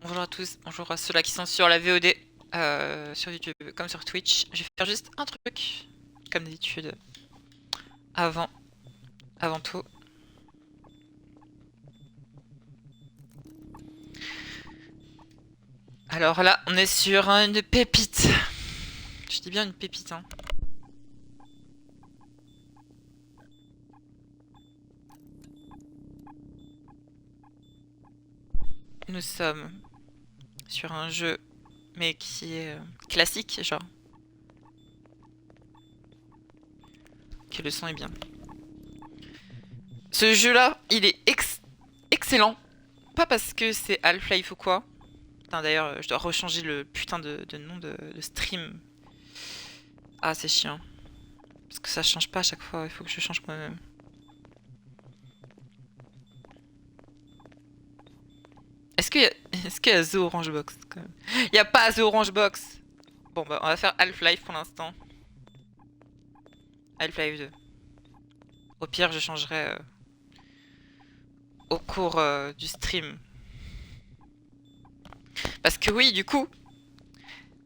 Bonjour à tous, bonjour à ceux-là qui sont sur la VOD, sur YouTube comme sur Twitch. Je vais faire juste un truc, comme d'habitude, avant tout. Alors là, on est sur une pépite. Je dis bien une pépite, hein. Nous sommes sur un jeu, mais qui est classique, genre. Que le son est bien. Ce jeu-là, il est excellent. Pas parce que c'est Half-Life ou quoi. Putain, d'ailleurs, je dois rechanger le putain de nom de stream. Ah, c'est chiant. Parce que ça change pas à chaque fois, il faut que je change moi-même. Est-ce qu'il y a... Est-ce qu'il y a The Orange Box quand même? Il y a pas The Orange Box. Bon bah on va faire Half-Life pour l'instant. Half-Life 2. Au pire je changerai au cours du stream. Parce que oui du coup,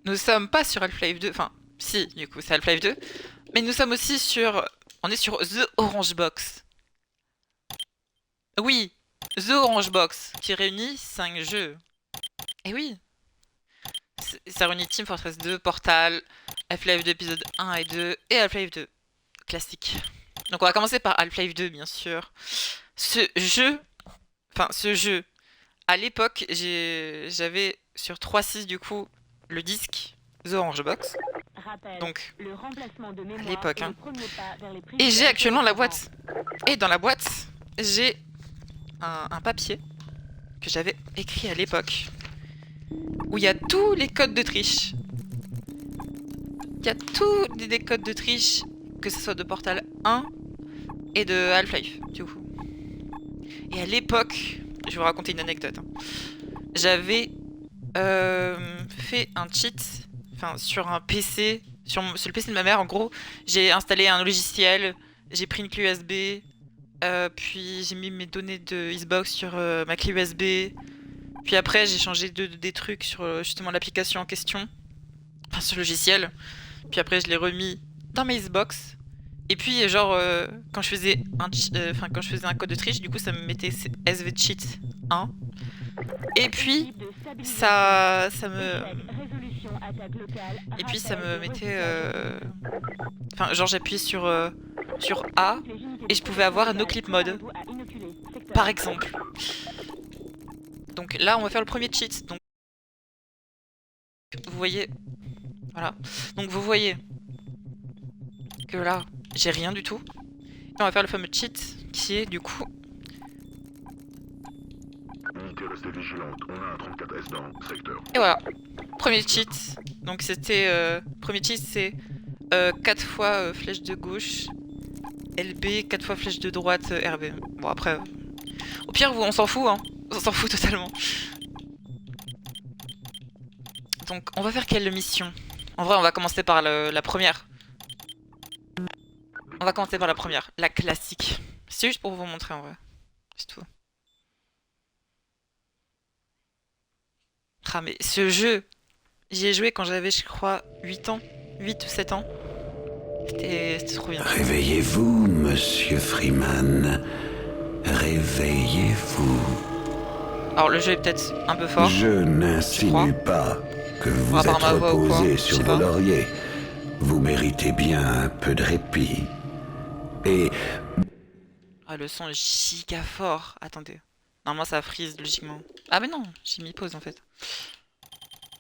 nous sommes pas sur Half-Life 2. Enfin si du coup c'est Half-Life 2. Mais nous sommes aussi sur... On est sur The Orange Box. Oui, The Orange Box qui réunit 5 jeux. Et oui, ça réunit Team Fortress 2, Portal, Half-Life 2 épisode 1 et 2 et Half-Life 2 classique. Donc on va commencer par Half-Life 2 bien sûr. Ce jeu, à l'époque j'avais sur 3.6 du coup le disque The Orange Box. Donc à l'époque hein. Et j'ai actuellement la boîte. Et dans la boîte j'ai un papier que j'avais écrit à l'époque où il y a tous les codes de triche. Il y a tous les codes de triche, que ce soit de Portal 1 et de Half-Life, du coup. Et à l'époque, je vais vous raconter une anecdote. Hein. J'avais fait un cheat, sur un PC, sur le PC de ma mère, en gros, j'ai installé un logiciel, j'ai pris une clé USB, puis j'ai mis mes données de Xbox sur ma clé USB, puis après j'ai changé des trucs sur justement l'application en question, enfin ce logiciel. Puis après, je l'ai remis dans mes Xbox. Et puis, genre, quand je faisais quand je faisais un code de triche, du coup, ça me mettait SV cheat 1. Et puis, ça me... Et puis, ça me mettait... Enfin, genre, j'appuyais sur A et je pouvais avoir no clip mode, par exemple. Donc là, on va faire le premier cheat. Donc, vous voyez... Voilà. Donc, vous voyez que là, j'ai rien du tout. Et on va faire le fameux cheat qui est du coup... Unité restée vigilante, on a un 34S dans le secteur. Et voilà, premier cheat. Donc c'était... premier cheat c'est 4 fois flèche de gauche, LB, 4 fois flèche de droite, RB. Bon après... Au pire, on s'en fout, hein. On s'en fout totalement. Donc on va faire quelle mission? En vrai, on va commencer par la première. On va commencer par la première, la classique. C'est juste pour vous montrer en vrai. C'est tout. Ah mais ce jeu, j'y ai joué quand j'avais je crois 8 ans. 8 ou 7 ans. C'était trop bien. Réveillez-vous, monsieur Freeman. Réveillez-vous. Alors le jeu est peut-être un peu fort. Je n'insinue pas que vous êtes reposé sur vos lauriers. Vous méritez bien un peu de répit. Et... Ah, le son est giga fort. Attendez. Normalement ça freeze logiquement. Ah mais non, j'ai mis pause en fait.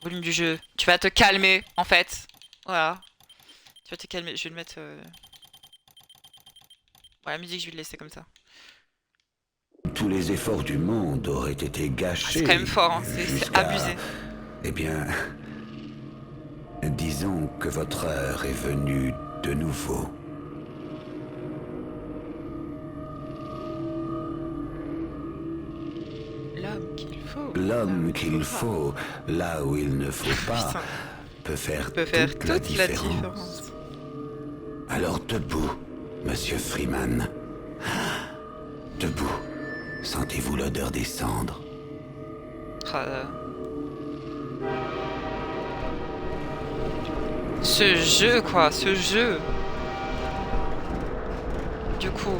Volume du jeu. Tu vas te calmer en fait. Voilà. Tu vas te calmer. Je vais le mettre... Ouais, la musique je vais le laisser comme ça. tous les efforts du monde auraient été gâchés. Ah, c'est quand même fort, hein. C'est abusé. Eh bien... disons que votre heure est venue de nouveau. L'homme qu'il faut. L'homme qu'il faut, là où il ne faut pas, peut faire toute la différence. Alors debout, monsieur Freeman. Debout. Sentez-vous l'odeur des cendres? Ce jeu quoi, ce jeu. Du coup,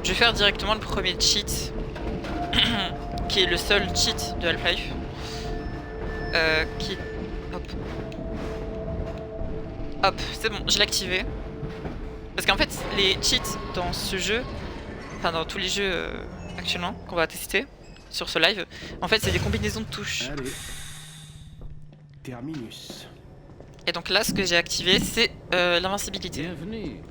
je vais faire directement le premier cheat, qui est le seul cheat de Half-Life. Hop. Hop, c'est bon, je l'ai activé. Parce qu'en fait, les cheats dans ce jeu, enfin dans tous les jeux actuellement qu'on va tester sur ce live, en fait c'est des combinaisons de touches. Allez. Terminus. Et donc là, ce que j'ai activé, c'est l'invincibilité. Bienvenue.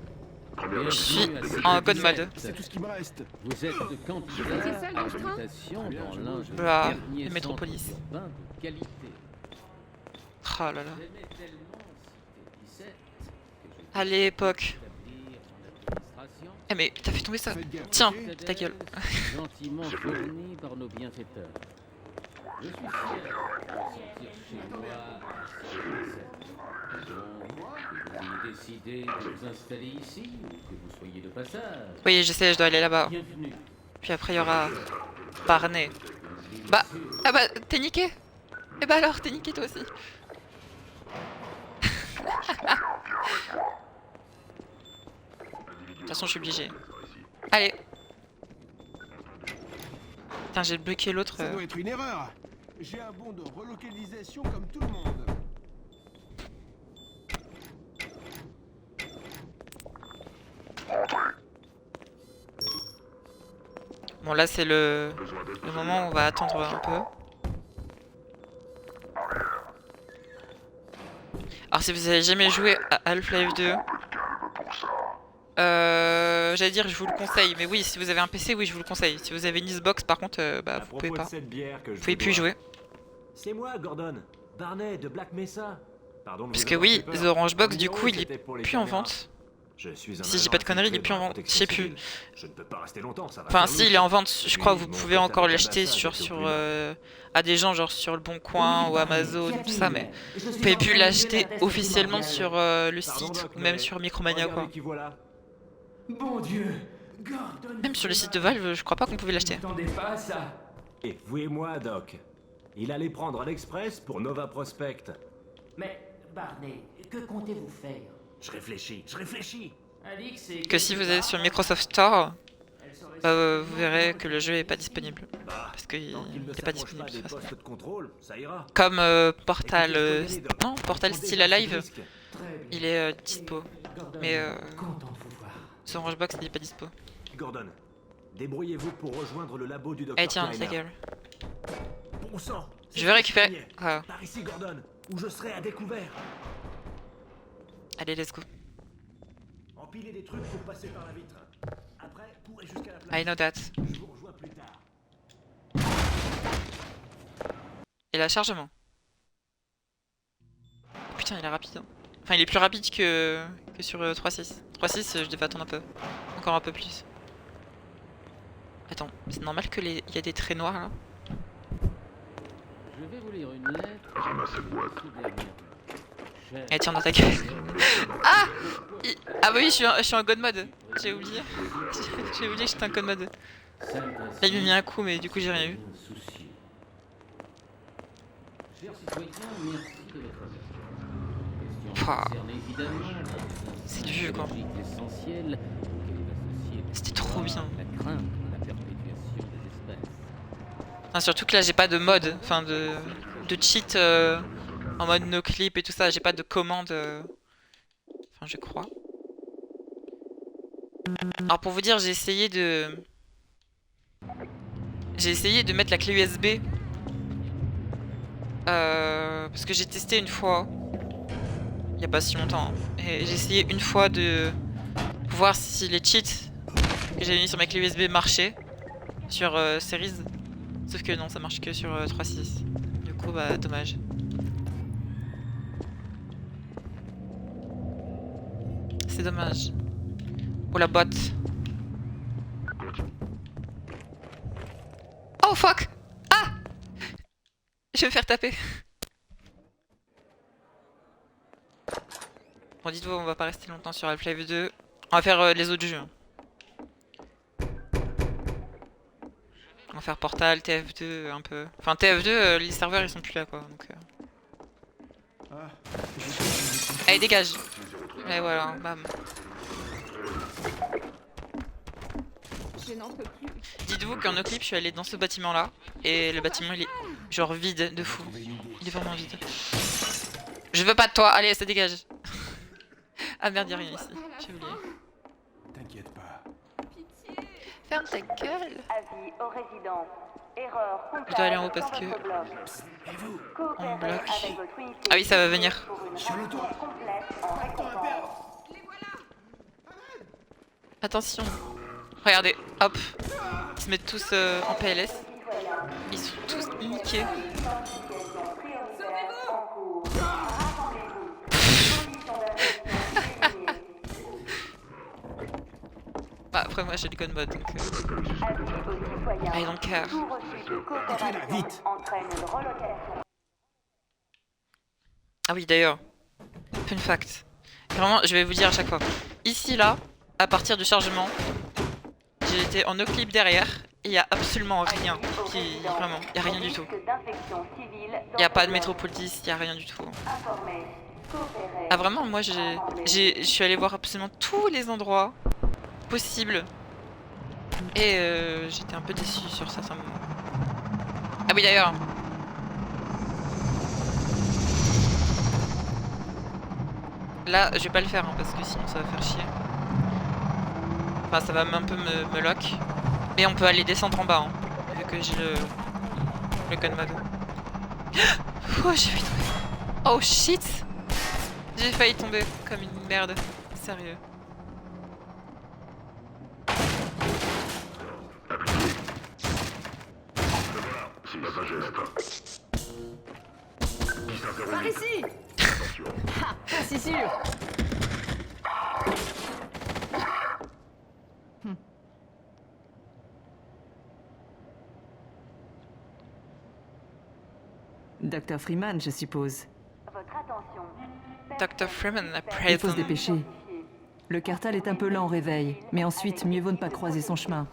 Je suis en God mode. C'est tout ce qui me reste. Vous êtes candidat à l'invitation dans l'un des Voilà, derniers les Métropolis. centres urbains de qualité. Oh là là. J'aimais tellement Cité 17 que À l'époque. établir en administration. Eh mais t'as fait tomber ça. Faites gaffe. Tiens, ok ta gueule. Gentiment fourni par nos bienfaiteurs. Je suis fier de sortir chez moi à 17. Donc, vous décidez de vous installer ici ou que vous soyez de passage. Oui, je sais, je dois aller là-bas. Bienvenue. Puis après, il y aura Barney. Bah, ah bah, t'es niqué. Eh bah alors, t'es niqué toi aussi. De toute façon, je suis obligé. Allez. Putain, j'ai bloqué l'autre. Ça doit être une erreur. J'ai un bon de relocalisation comme tout le monde. Bon, là, c'est le moment où on va attendre un peu. Alors, si vous avez jamais joué à Half-Life 2, j'allais dire je vous le conseille, mais oui, si vous avez un PC, oui, je vous le conseille. Si vous avez une Xbox, par contre, bah, vous pouvez pas. Vous pouvez plus y jouer. C'est moi, Gordon. Barney de Black Mesa. Pardon de Parce vous que avoir oui, fait peur. The Orange Box, Le du coup, il c'était est pour les plus en caméras. vente. Je suis un Si je dis agent pas de conneries, il est infiltré plus en de la vente. protection Je sais plus. civile. Je ne peux pas rester longtemps, ça va Enfin, faire si, il louche. est en vente. Je crois que vous Mon pouvez pote encore avec l'acheter l'ambassade sur, est au plus loin. à des gens, genre sur le Bon Coin ou Amazon, tout ça, mais vous pouvez plus l'acheter officiellement sur le Pardon, site Doc, ou même mais sur Micromania, regardez quoi. qui voilà. Mon Dieu, Gordon. Même sur le site de Valve, je crois pas qu'on pouvait l'acheter. N'attendez pas à ça. Et vous et moi, Doc. Il allait prendre l'express pour Nova Prospect. Mais, Barney, que comptez-vous faire? Je réfléchis. Alix et Que si vous allez sur Microsoft Store, vous verrez que le jeu est pas disponible. Parce qu'il Tant qu'il ne n'est pas s'approche disponible pas de des toute façon. postes de contrôle, ça ira. Comme Portal... Écoutez, je connais les Doc. non, Portal Prends Style déjà ce Alive, risque. Très bien. il est dispo. Gordon, Mais content de vous voir. The Orange Box, il est pas dispo. Gordon, débrouillez-vous pour rejoindre le labo du Dr. Allez, tiens, ta Kleiner. gueule. Bon sang. Je vais récupérer... Ah, Par ici, Gordon, où je serai à découvert. allez, let's go. Empilez des trucs pour passer par la vitre. Après, courez jusqu'à la place. I know that. Je vous rejoins plus tard. Et la chargement. Putain, il est rapide. Hein. Enfin, il est plus rapide que sur 3.6. 3.6, je devais attendre un peu. Encore un peu plus. Attends, c'est normal que il y a des traits noirs là. Je vais vous lire une lettre. Ramasse cette boîte. Cher Eh tiens, dans ta gueule. Ah Ah bah oui, je suis en God mode. J'ai oublié. J'ai oublié que j'étais en God mode. Là, il m'a mis un coup, mais du coup, j'ai rien eu. soucieux. Chers citoyens, merci de votre attention. Question Pouah. concerne évidemment C'est du jeu, quoi. essentiel auquel est associé le C'était trop bien. la crainte de la perpétuation des espèces. Enfin, surtout que là, j'ai pas de mode, enfin de cheat en mode no clip et tout ça. J'ai pas de commande. Enfin, je crois. Alors pour vous dire, j'ai essayé de mettre la clé USB parce que j'ai testé une fois. Il y a pas si longtemps. Hein. Et j'ai essayé une fois de voir si les cheats que j'avais mis sur ma clé USB marchaient sur Series. Sauf que non, ça marche que sur 3.6. Du coup, bah, dommage. C'est dommage. Oh la botte. Oh fuck! Ah! Je vais me faire taper. Bon, dites-vous, on va pas rester longtemps sur Half-Life 2. On va faire les autres jeux. Hein. va faire Portal, TF2 un peu. Enfin TF2, les serveurs ils sont plus là quoi. Donc, Allez dégage. Et voilà, bam. Je n'en peux plus. Dites-vous qu'en no clip je suis allée dans ce bâtiment là. Et le bâtiment il est genre vide de fou. Il est vraiment vide. Je veux pas de toi, allez ça dégage. Ah merde y'a rien ici, j'ai oublié. T'inquiète pas. Pitié. Ferme ta gueule. Avis aux résidents. Erreur Je dois aller en haut parce que on bloque. Ah oui ça va venir. Sur le toit. Attention. Regardez, hop. Ils se mettent tous en PLS. Ils sont tous niqués. Bah, après moi j'ai le gun mode donc I don't care. Vite. Ah oui d'ailleurs, fun fact. Vraiment je vais vous dire à chaque fois. Ici là, à partir du chargement, j'ai été en no clip derrière et il y a absolument rien qui... Vraiment, il y a rien du tout. Il y a pas de Metropolis, il y a rien du tout. Ah vraiment moi je suis allée voir absolument tous les endroits possibles et j'étais un peu déçue sur certains moments. Ah oui d'ailleurs. Là je vais pas le faire hein, parce que sinon ça va faire chier. Enfin ça va un peu me lock. Mais on peut aller descendre en bas hein, vu que j'ai le gun mode. Oh j'ai failli tomber. Oh shit. J'ai failli tomber comme une merde. Sérieux. Par ici. Ah, pas si sûr. Dr. Freeman, je suppose. Votre Dr. Freeman, la Il faut se prison. dépêcher. Le Cartal est un peu lent au réveil, mais ensuite, mieux vaut ne pas croiser son chemin.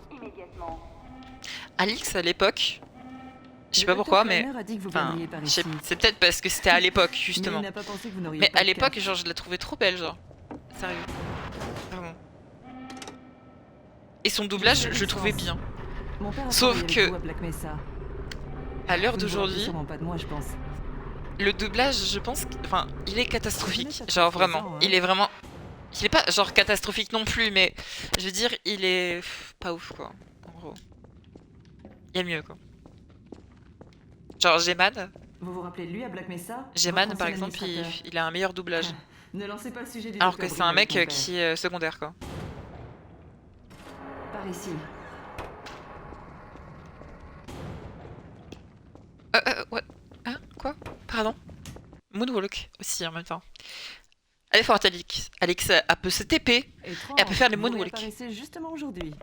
Alix à l'époque, je sais pas pourquoi, mais enfin, c'est peut-être parce que c'était à l'époque justement. Mais à l'époque, genre, je la trouvais trop belle, genre. Sérieux. Vraiment. Et son doublage, je le trouvais bien. Sauf que, à l'heure d'aujourd'hui, le doublage, je pense, enfin, il est catastrophique. Genre vraiment, il est vraiment, il est pas genre catastrophique non plus, mais je veux dire, il est pas ouf quoi. En gros, il y a mieux quoi. Genre G-Man. Vous vous rappelez de lui à Black Mesa? G-Man par exemple, il a un meilleur doublage. Ne lancez pas le sujet du alors que c'est un mec qui est secondaire quoi. Par ici. What? Hein? Quoi? Pardon? Moonwalk aussi en même temps. Elle est forte Alix. Alix elle peut se TP et elle peut faire les moonwalk. Justement aujourd'hui.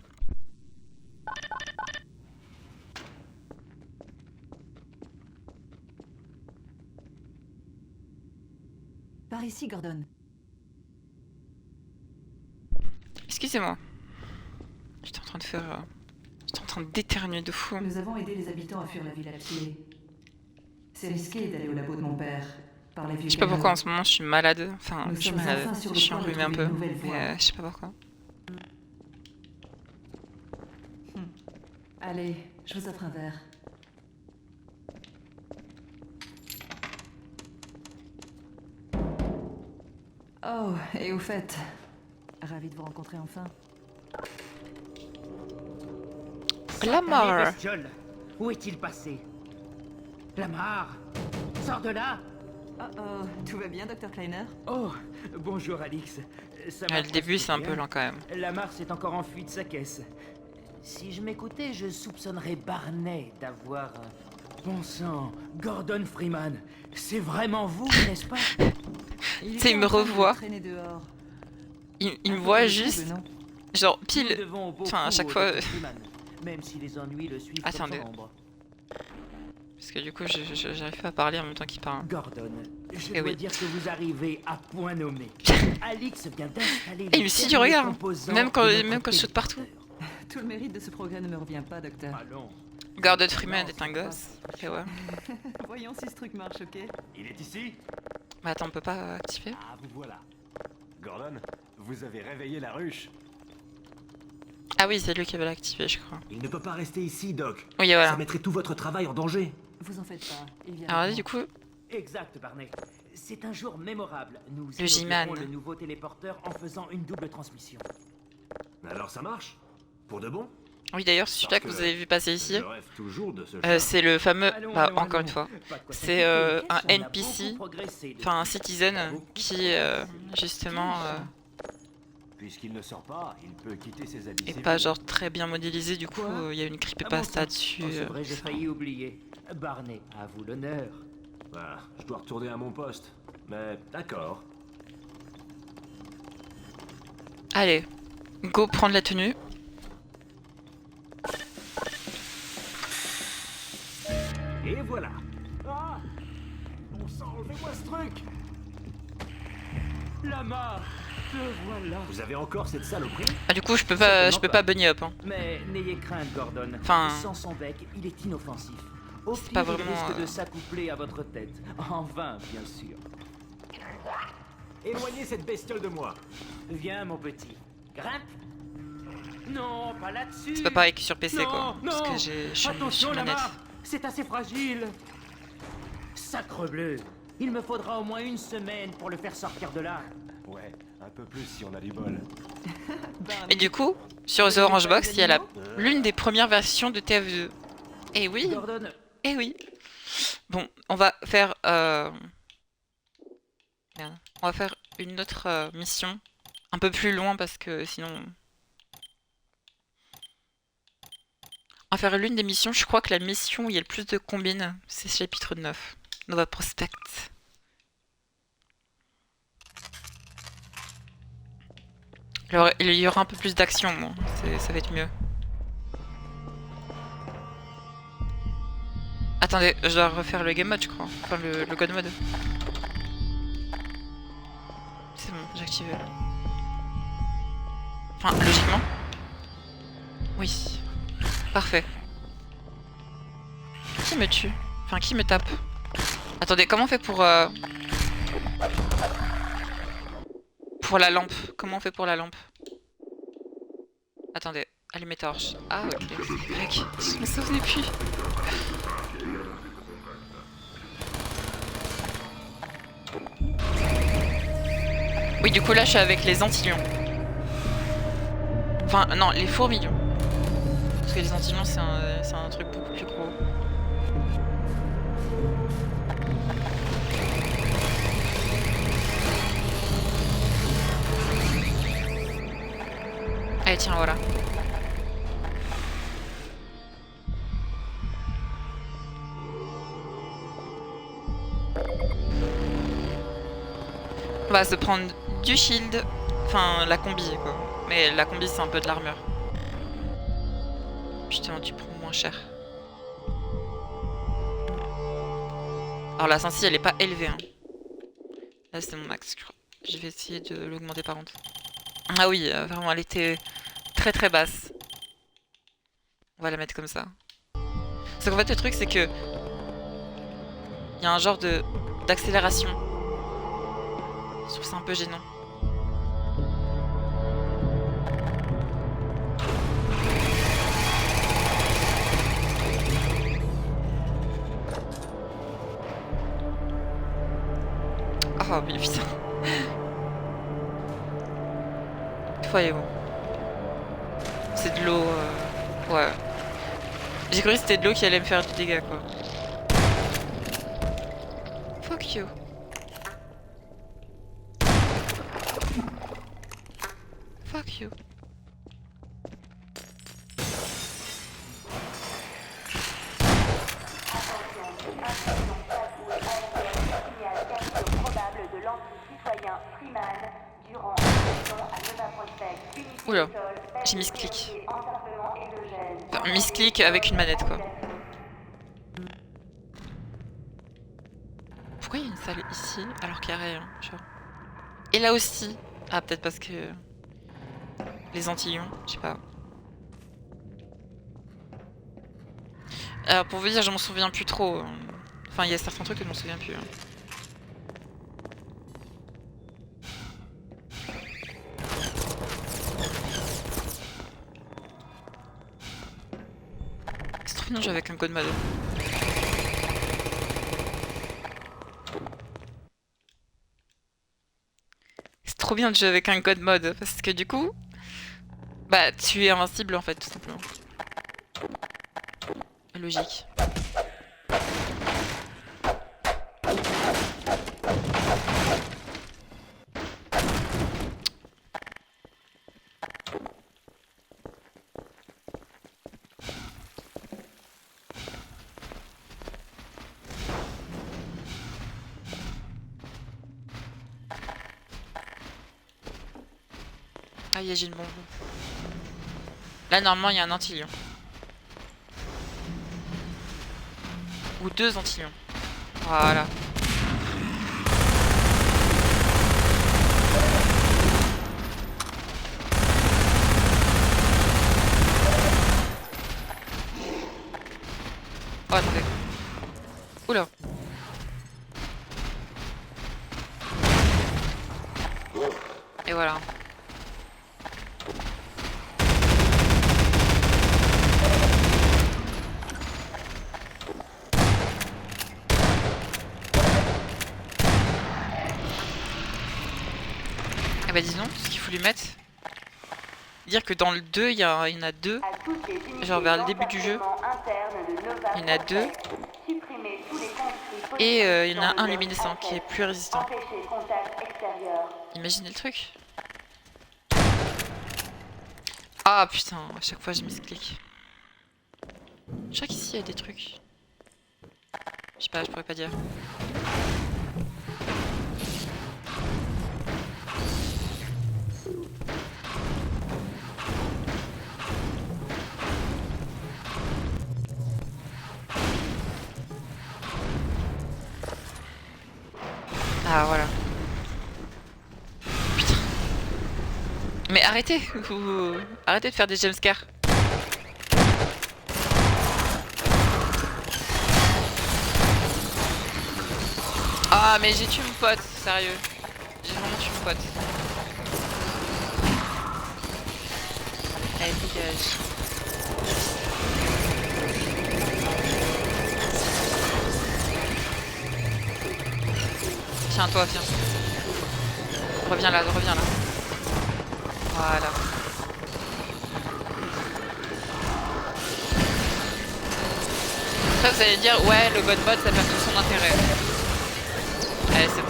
Par ici, Gordon. Excusez-moi. J'étais en train de faire... J'étais en train d'éternuer de fou. Nous avons aidé les habitants à fuir la ville à pied. C'est risqué d'aller au labo de mon père. Par les vieux je sais pas pourquoi en canaux. ce moment je suis malade. Enfin, je suis malade. Je suis enrhumée un peu. Mais je sais pas pourquoi. Allez, je vous offre un verre. Oh, et au fait, ravi de vous rencontrer enfin. Lamar. Où est-il passé? Lamar, sors de là! Oh, tout va bien, Dr. Kleiner? Oh, bonjour Alix. Le début c'est un peu lent quand même. Lamar s'est encore enfui de sa caisse. Si je m'écoutais, je soupçonnerais Barney d'avoir... Bon sang, Gordon Freeman, c'est vraiment vous, n'est-ce pas? Tu sais, il me revoit. Il me voit juste... Genre pile... Enfin, à chaque fois... Même si les ennuis le suivent. Attendez. Parce que du coup, j'arrive pas à parler en même temps qu'il parle. Gordon, je dois dire que vous arrivez à point nommé. Alix vient d'installer... Et il me signe du regard. Même quand je saute partout. Tout le mérite de ce progrès ne me revient pas, docteur. Allons, Gordon Freeman est un gosse. Et ouais. Voyons si ce truc marche, ok? Il est ici? Bah attends, on peut pas activer? Ah, vous voilà. Gordon, vous avez réveillé la ruche. Ah oui, c'est lui qui avait l'activer, je crois. Il ne peut pas rester ici, Doc. Oui, voilà. Ça mettrait tout votre travail en danger. Vous en faites pas. Il vient Alors là, du coup, Exact, Barney. C'est un jour mémorable. Nous Le G-Man. inaugurons le nouveau téléporteur en faisant une double transmission. Alors ça marche? Pour de bon? oui d'ailleurs, celui-là que vous avez vu passer ici, Je rêve toujours de ce chat. c'est le fameux, Allons, bah, allons, encore allons. une fois, Pas de quoi c'est s'inquiéter, un on a NPC, beaucoup progressé depuis. enfin un citizen qui, justement, Puisqu'il ne sort pas, il peut quitter ses habits. est pas genre très bien modélisé, du coup, Quoi il y a une Ah bon creepypasta sang. dessus. Oh, c'est vrai, j'ai failli oublier. Barney, à vous l'honneur. Voilà, je dois retourner à mon poste. Mais d'accord. Allez, go prendre la tenue. Et voilà. Ah, bon sang, enlevez-moi ce truc. Lama, te voilà. Vous avez encore cette saloperie? Ah du coup, je peux pas bunny up, hein. Mais n'ayez crainte, Gordon. Enfin- Sans son bec, il est inoffensif. Au C'est pire, pas il vraiment, risque de s'accoupler à votre tête. En vain, bien sûr. Éloignez cette bestiole de moi. Viens, mon petit. Grimpe. Non, pas là-dessus. C'est pas pareil que sur PC, Non, quoi, parce non. que je suis Attention, sur manette. Lama. C'est assez fragile. Sacrebleu. Il me faudra au moins une semaine pour le faire sortir de là. Ouais, un peu plus si on a du bol. Et du coup, sur The Orange Box, il y a l'une des premières versions de TF2. Et oui, Gordon, et oui. Bon, on va faire... merde. On va faire une autre mission. Un peu plus loin parce que sinon... On va faire l'une des missions. Je crois que la mission où il y a le plus de combines, c'est chapitre 9. Nova Prospect. Alors, il y aura un peu plus d'action, bon. Ça va être mieux. Attendez, je dois refaire le game mode, je crois. Enfin, le god mode. C'est bon, j'ai activé. Enfin, logiquement. Oui. Parfait. Qui me tue? Enfin, qui me tape? Attendez, comment on fait pour la lampe? Comment on fait pour la lampe? Attendez, allumer torche. Ah, ok. Mec, je me souvenais plus. Oui, du coup, là, je suis avec les antilions. Enfin, non, les fourmilions. Parce que les antilions, c'est un truc beaucoup plus gros. Allez, tiens, voilà. On va se prendre du shield. Enfin, la combi, quoi. Mais la combi, c'est un peu de l'armure. Putain, tu prends moins cher. Alors la sensi, elle est pas élevée. Hein. Là, c'est mon max, je crois. Je vais essayer de l'augmenter par contre. Ah oui, vraiment, elle était très très basse. On va la mettre comme ça. Parce qu'en fait, le truc, c'est que... il y a un genre d'accélération. Je trouve ça un peu gênant. Oh mais putain. Voyez-vous. C'est de l'eau. Ouais. J'ai cru que c'était de l'eau qui allait me faire du dégât quoi. Fuck you. Fuck you. Oula, j'ai misclick. Enfin, misclick avec une manette quoi. Pourquoi il y a une salle ici alors qu'il y a rien, genre. Et là aussi. Ah peut-être parce que... les antillons, je sais pas. Alors pour vous dire, je m'en souviens plus trop. Enfin, il y a certains trucs que je m'en souviens plus. C'est trop bien de jouer avec un code mode. C'est trop bien de jouer avec un code mode parce que du coup, bah tu es invincible en fait, tout simplement. Logique. Ah, j'ai une bombe. Là, normalement, il y a un antilion. Ou 2 antilions. Voilà. Oh, attendez. Oula. Et voilà. Bah dis donc, ce qu'il faut lui mettre. Dire que dans le 2, il y en a 2. Genre vers le début du jeu. Il y en a 2. Et il y en a un luminescent qui est plus résistant. Imaginez le truc. Ah putain, à chaque fois je misclique. Je crois qu'ici il y a des trucs. Je sais pas, je pourrais pas dire. Ah voilà. Putain. Mais arrêtez, arrêtez de faire des jumpscares. Ah mais j'ai tué mon pote, sérieux. J'ai vraiment tué mon pote. Allez, dégage. Tiens, toi, viens. Reviens là, reviens là. Voilà. Ça, vous allez dire, ouais, le god mode, ça perd tout son intérêt. Allez, c'est bon.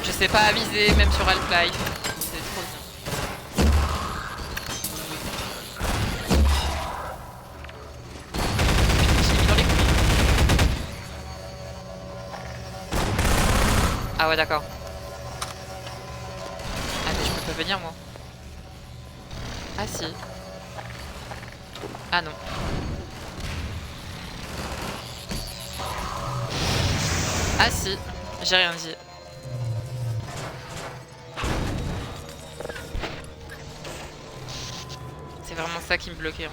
Je sais pas aviser, même sur Half-Life. C'est trop bien. J'ai mis dans les couilles. Ah ouais, d'accord. Ah mais je peux pas venir, moi. Ah si. Ah non. Ah si. J'ai rien dit. C'est vraiment ça qui me bloquait. Hein.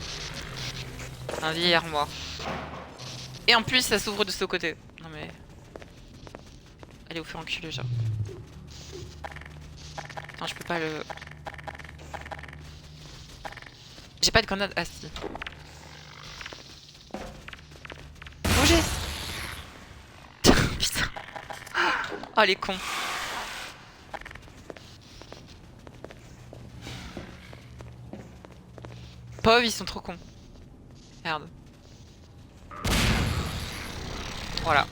Un vieil armoire. Et en plus, ça s'ouvre de ce côté. Non mais... Allez vous faire enculer, genre. Non, je peux pas le... J'ai pas de grenade. Ah si. Bougez. Putain. Oh les cons. Pauvres, ils sont trop cons. Merde. Voilà.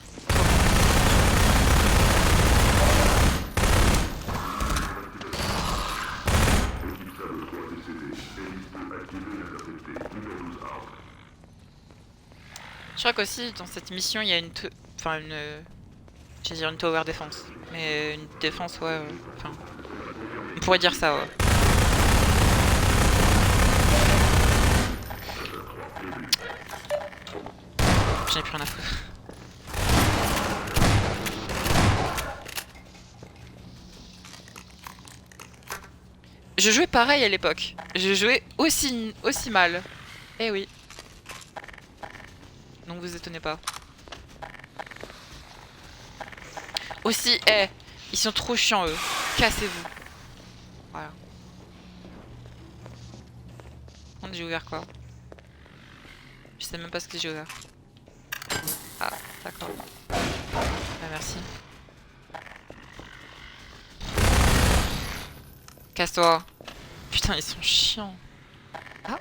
Je crois qu'aussi dans cette mission il y a une... Enfin une... J'allais dire une tower défense. Mais une défense, ouais... Enfin... On pourrait dire ça, ouais. j'en ai plus rien à foutre. Je jouais pareil à l'époque. Je jouais aussi mal. Eh oui. Donc vous étonnez pas. Aussi, ils sont trop chiants eux. Cassez-vous. Voilà. J'ai ouvert quoi? Je sais même pas ce que j'ai ouvert. Ah, d'accord. Bah, merci. Casse-toi. Putain, ils sont chiants. Ah.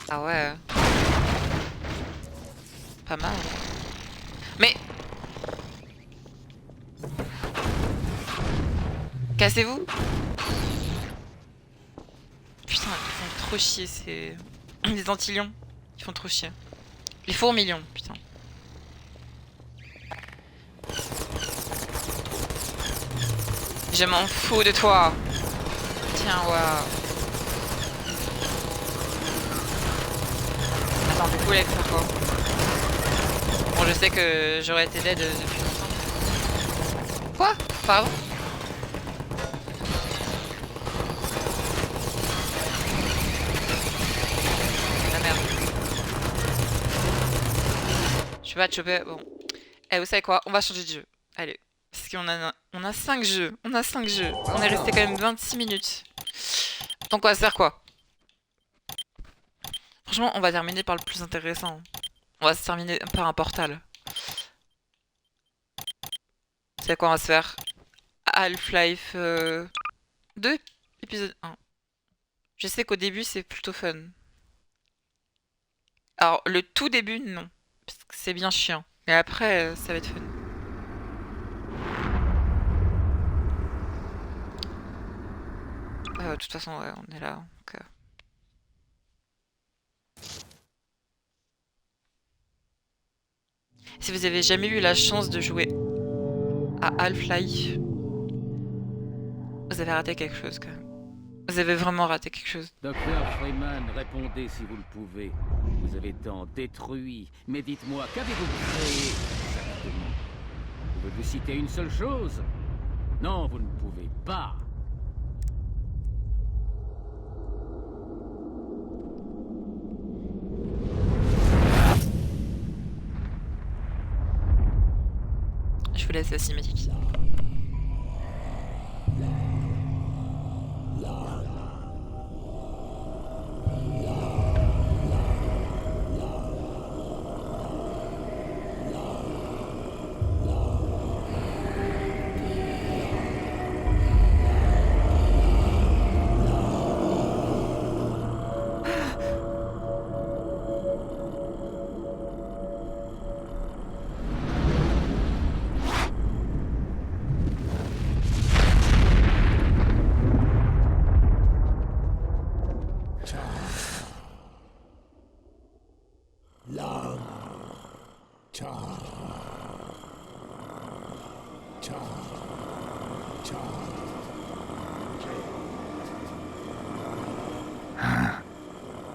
Ah ouais. Pas mal. Mais... Cassez-vous. Putain, ils font trop chier, c'est... Les antilions. Ils font trop chier. Les fourmilions, putain. Je m'en fous de toi. Tiens, waouh. Attends, du coup, là, il faut faire quoi? Bon, je sais que j'aurais été dead depuis longtemps. Quoi? Pardon? Ah merde. Je vais pas te choper. Bon. Eh, vous savez quoi? On va changer de jeu. Allez. Parce qu'on a 5 jeux. On a 5 jeux. On est resté quand même 26 minutes. Donc on va se faire quoi? Franchement, on va terminer par le plus intéressant. On va se terminer par un portal. C'est quoi on va se faire? Half-Life 2, épisode 1. Je sais qu'au début, c'est plutôt fun. Alors, le tout début, non. Parce que c'est bien chiant. Et après, ça va être fun. De toute façon, ouais, on est là. Donc, Si vous avez jamais eu la chance de jouer à Half-Life, vous avez raté quelque chose quand même. Vous avez vraiment raté quelque chose. Docteur Freeman, répondez si vous le pouvez. Vous avez tant détruit. Mais dites-moi, qu'avez-vous créé exactement? Pouvez-vous citer une seule chose? Non, vous ne pouvez pas. Je vous laisse la cinématique.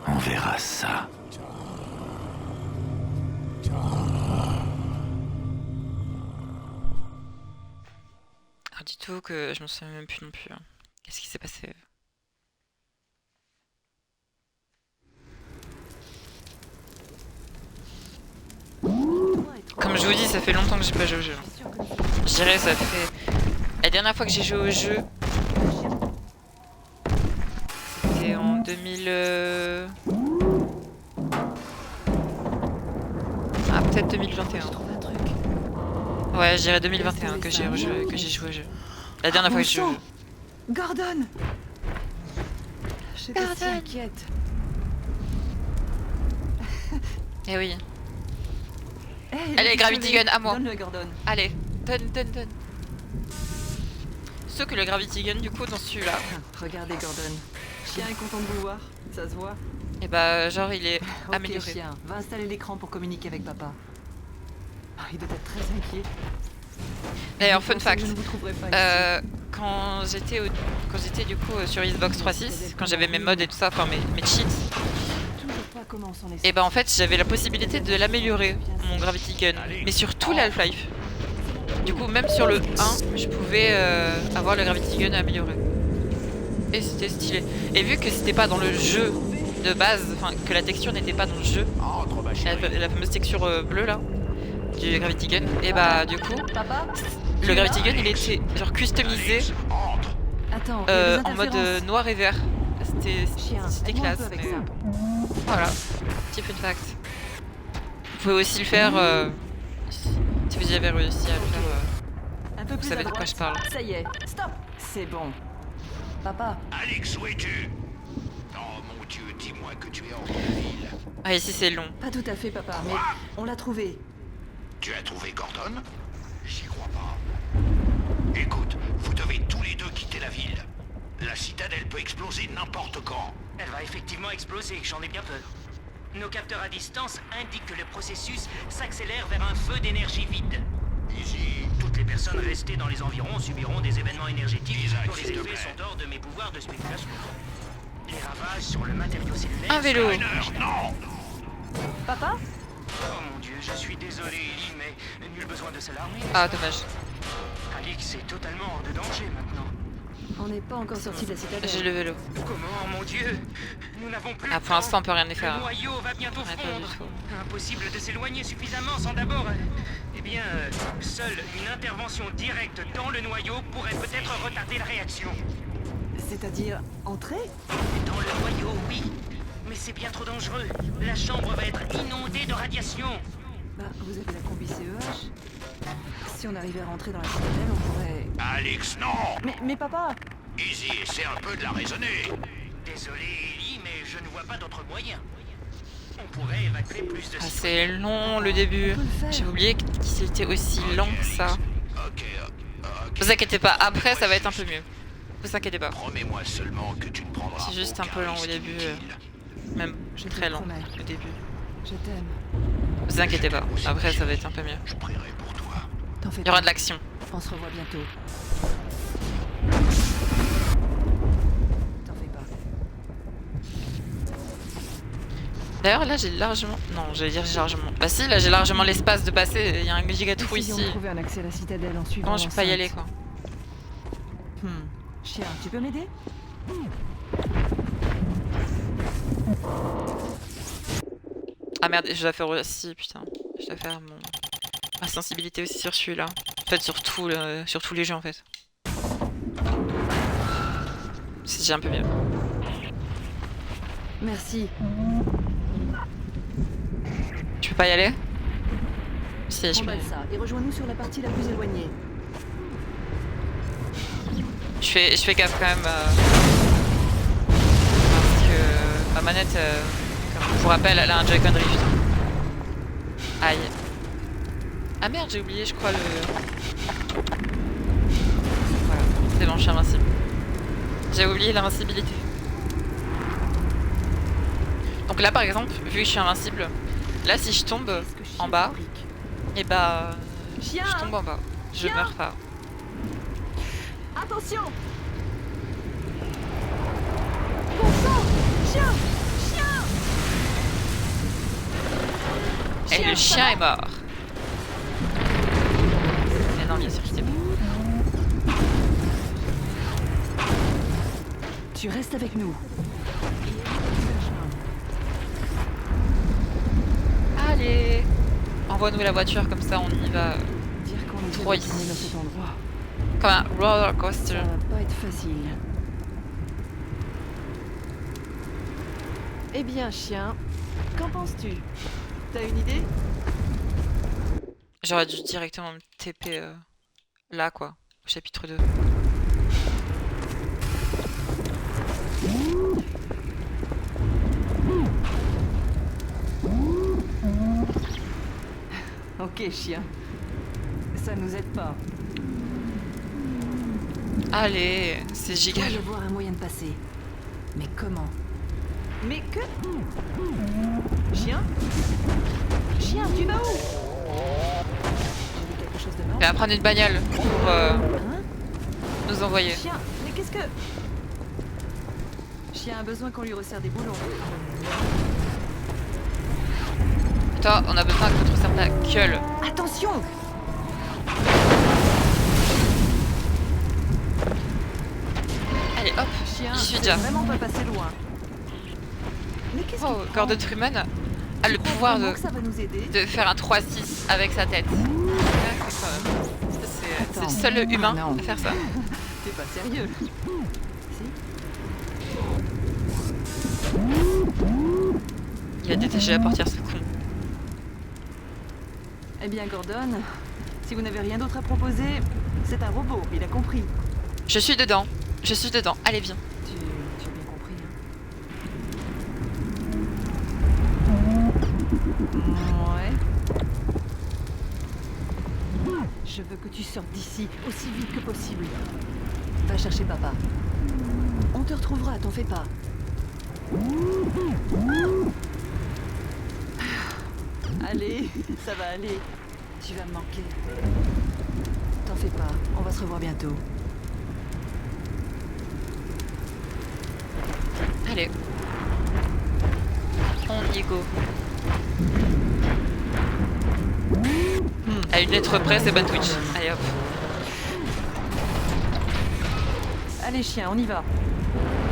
On verra ça. Alors dites-vous que je m'en souviens même plus non plus. Qu'est-ce qui s'est passé? Comme je vous dis, ça fait longtemps que j'ai pas joué au jeu. Je dirais ça fait... La dernière fois que j'ai joué au jeu, c'était en 2000... Ah, peut-être 2021. Ouais, je dirais 2021 que j'ai joué au jeu. La dernière fois que j'ai joué au jeu. Gordon! J'étais si inquiète. Eh oui. Allez, Gravity Gun, à moi. Donne-le, Gordon. Allez, donne. Sauf que le Gravity Gun, du coup, dans celui-là... Regardez, Gordon. Chien est content de vous voir, ça se voit. Et bah, genre, il est amélioré. Ok, chien, va installer l'écran pour communiquer avec papa. Il doit être très inquiet. D'ailleurs, fun fact, je ne vous trouverai pas ici. quand j'étais du coup sur Xbox 3.6, quand j'avais mes mods et tout ça, enfin mes cheats, Et bah en fait j'avais la possibilité de l'améliorer, mon Gravity Gun, mais sur tout l'Half-Life. Du coup même sur le 1, je pouvais avoir le Gravity Gun amélioré. Et c'était stylé. Et vu que c'était pas dans le jeu de base, enfin que la texture n'était pas dans le jeu, la fameuse texture bleue là, du Gravity Gun, et bah du coup, le Gravity Gun il était genre customisé en mode noir et vert. C'était classe. Mais... Voilà, petit fun fact. Vous pouvez aussi le faire si vous y avez réussi à le faire. Vous savez de quoi je parle. Ça y est, stop. C'est bon. Papa. Alex, où es-tu? Oh mon Dieu, dis-moi que tu es en ville. Ah, ici c'est long. Pas tout à fait, papa, mais on l'a trouvé. Tu as trouvé Gordon? J'y crois pas. Écoute, vous devez tous les deux quitter la ville. La citadelle peut exploser n'importe quand. Elle va effectivement exploser, j'en ai bien peur. Nos capteurs à distance indiquent que le processus s'accélère vers un feu d'énergie vide. Easy. Toutes les personnes restées dans les environs subiront des événements énergétiques Isaac, dont les s'il te effets plaît. sont hors de mes pouvoirs de spéculation. Les ravages sur le matériau cellulaire... Un vélo. Non. Papa? Oh mon Dieu, je suis désolé, Ellie, mais nul besoin de s'alarmer. Ah dommage. Alix est totalement hors de danger maintenant. On n'est pas encore sorti de la citadelle. J'ai le vélo. Comment, mon Dieu? Nous n'avons plus Ah pour l'instant on peut rien y faire. Le noyau va bientôt Ouais, pas du fondre. tout. Impossible de s'éloigner suffisamment sans d'abord... Eh bien, seule une intervention directe dans le noyau pourrait peut-être retarder la réaction. C'est-à-dire entrer? Dans le noyau, oui. Mais c'est bien trop dangereux. La chambre va être inondée de radiation. Bah, vous avez la combi CEH. Si on arrivait à rentrer dans la citadelle, on pourrait... Alex, non. Mais papa! Easy, essaie un peu de la raisonner. Désolé, Ellie, mais je ne vois pas d'autre moyen. On pourrait évacuer plus de... Ah c'est long le début. J'ai oublié qu'il était aussi lent que ça. Ok. Vous inquiétez pas, après ça va être un peu mieux. Vous inquiétez pas. Promets-moi seulement que tu ne prendras C'est juste un peu lent au début. Même très lent au début. Je t'aime. Vous inquiétez pas, après ça va être un peu mieux. Je prierai pour toi. T'en fais Il y aura pas. de l'action. On se revoit bientôt. T'en fais pas. D'ailleurs là j'ai largement... Non j'allais dire j'ai largement... Bah si là j'ai largement l'espace de passer, il y a un giga trou Si on ici. trouvait un accès à la citadelle en suivant Non je peux pas y aller l'enceinte. quoi. Chien, tu peux m'aider? Ah merde, je dois faire aussi, putain. Je dois faire ma sensibilité aussi sur celui-là. En fait sur tous les jeux en fait. C'est déjà un peu mieux. Merci. Tu peux pas y aller? Si, je peux. Remballe ça et rejoins-nous sur la partie la plus éloignée. Je fais gaffe quand même. Parce que ma manette, pour rappel, elle a un Joy-Con Drift. Aïe. Ah merde, j'ai oublié, je crois, le... Voilà, c'est bon, je suis invincible. J'ai oublié l'invincibilité. Donc là, par exemple, vu que je suis invincible, là, si je tombe en bas, et bah... je tombe en bas. Je meurs pas. Attention! Bon sang! Chien! Chien! Et le chien est mort. Mais non, bien sûr, j'étais mort. Tu restes avec nous. Allez! Envoie-nous la voiture, comme ça on y va. Dire qu'on est Trop jamais retourné dans cet endroit. Comme un roller coaster. Ça va pas être facile. Eh bien, chien, qu'en penses-tu? T'as une idée? J'aurais dû directement me TP là, quoi, au chapitre 2. Ok, chien. Ça nous aide pas. Allez, c'est giga. Il doit y avoir un moyen de passer. Mais comment? Mais que... Chien? Chien, tu vas où? J'ai vu quelque chose de mal. Il va prendre une bagnole pour Hein? nous envoyer. Chien, mais qu'est-ce que... Chien a besoin qu'on lui resserre des boulons. Toi, on a besoin que tu resserres ta gueule. Attention! Allez, hop, Chien, j'y suis déjà. Vraiment pas passer loin. Mais qu'est-ce Oh, Gordon Freeman a le pouvoir de faire un 3-6 avec sa tête. C'est le seul humain à faire ça. T'es pas sérieux? Il a détaché la portière, ce con. Eh bien, Gordon, si vous n'avez rien d'autre à proposer, c'est un robot, il a compris. Je suis dedans. Je suis dedans. Allez, viens. Tu as bien compris, hein? Ouais. Je veux que tu sortes d'ici aussi vite que possible. Va chercher papa. On te retrouvera, t'en fais pas. Allez, ça va aller. Tu vas me manquer. T'en fais pas, on va se revoir bientôt. Allez. On y go. À une lettre près, c'est pas Twitch. Allez hop. Allez chien, on y va.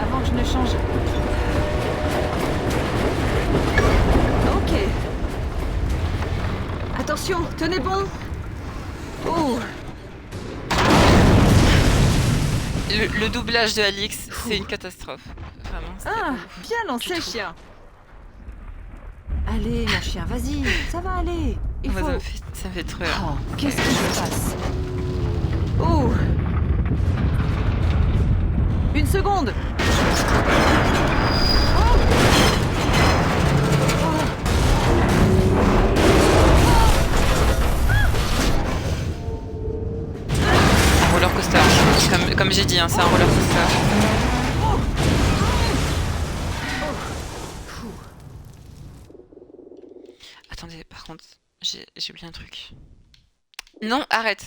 Avant que je ne change. Ok. Attention, tenez bon. Oh. Le doublage de Alix, c'est une catastrophe. Vraiment. Ah, bien lancé chien. Allez mon chien, vas-y, ça va aller. Il faut... Ça me fait trop. Oh, qu'est-ce qui se passe? Oh. Une seconde. Un roller coaster. Comme j'ai dit, hein, c'est un roller coaster. Attendez, par contre, j'ai oublié un truc. Non, arrête.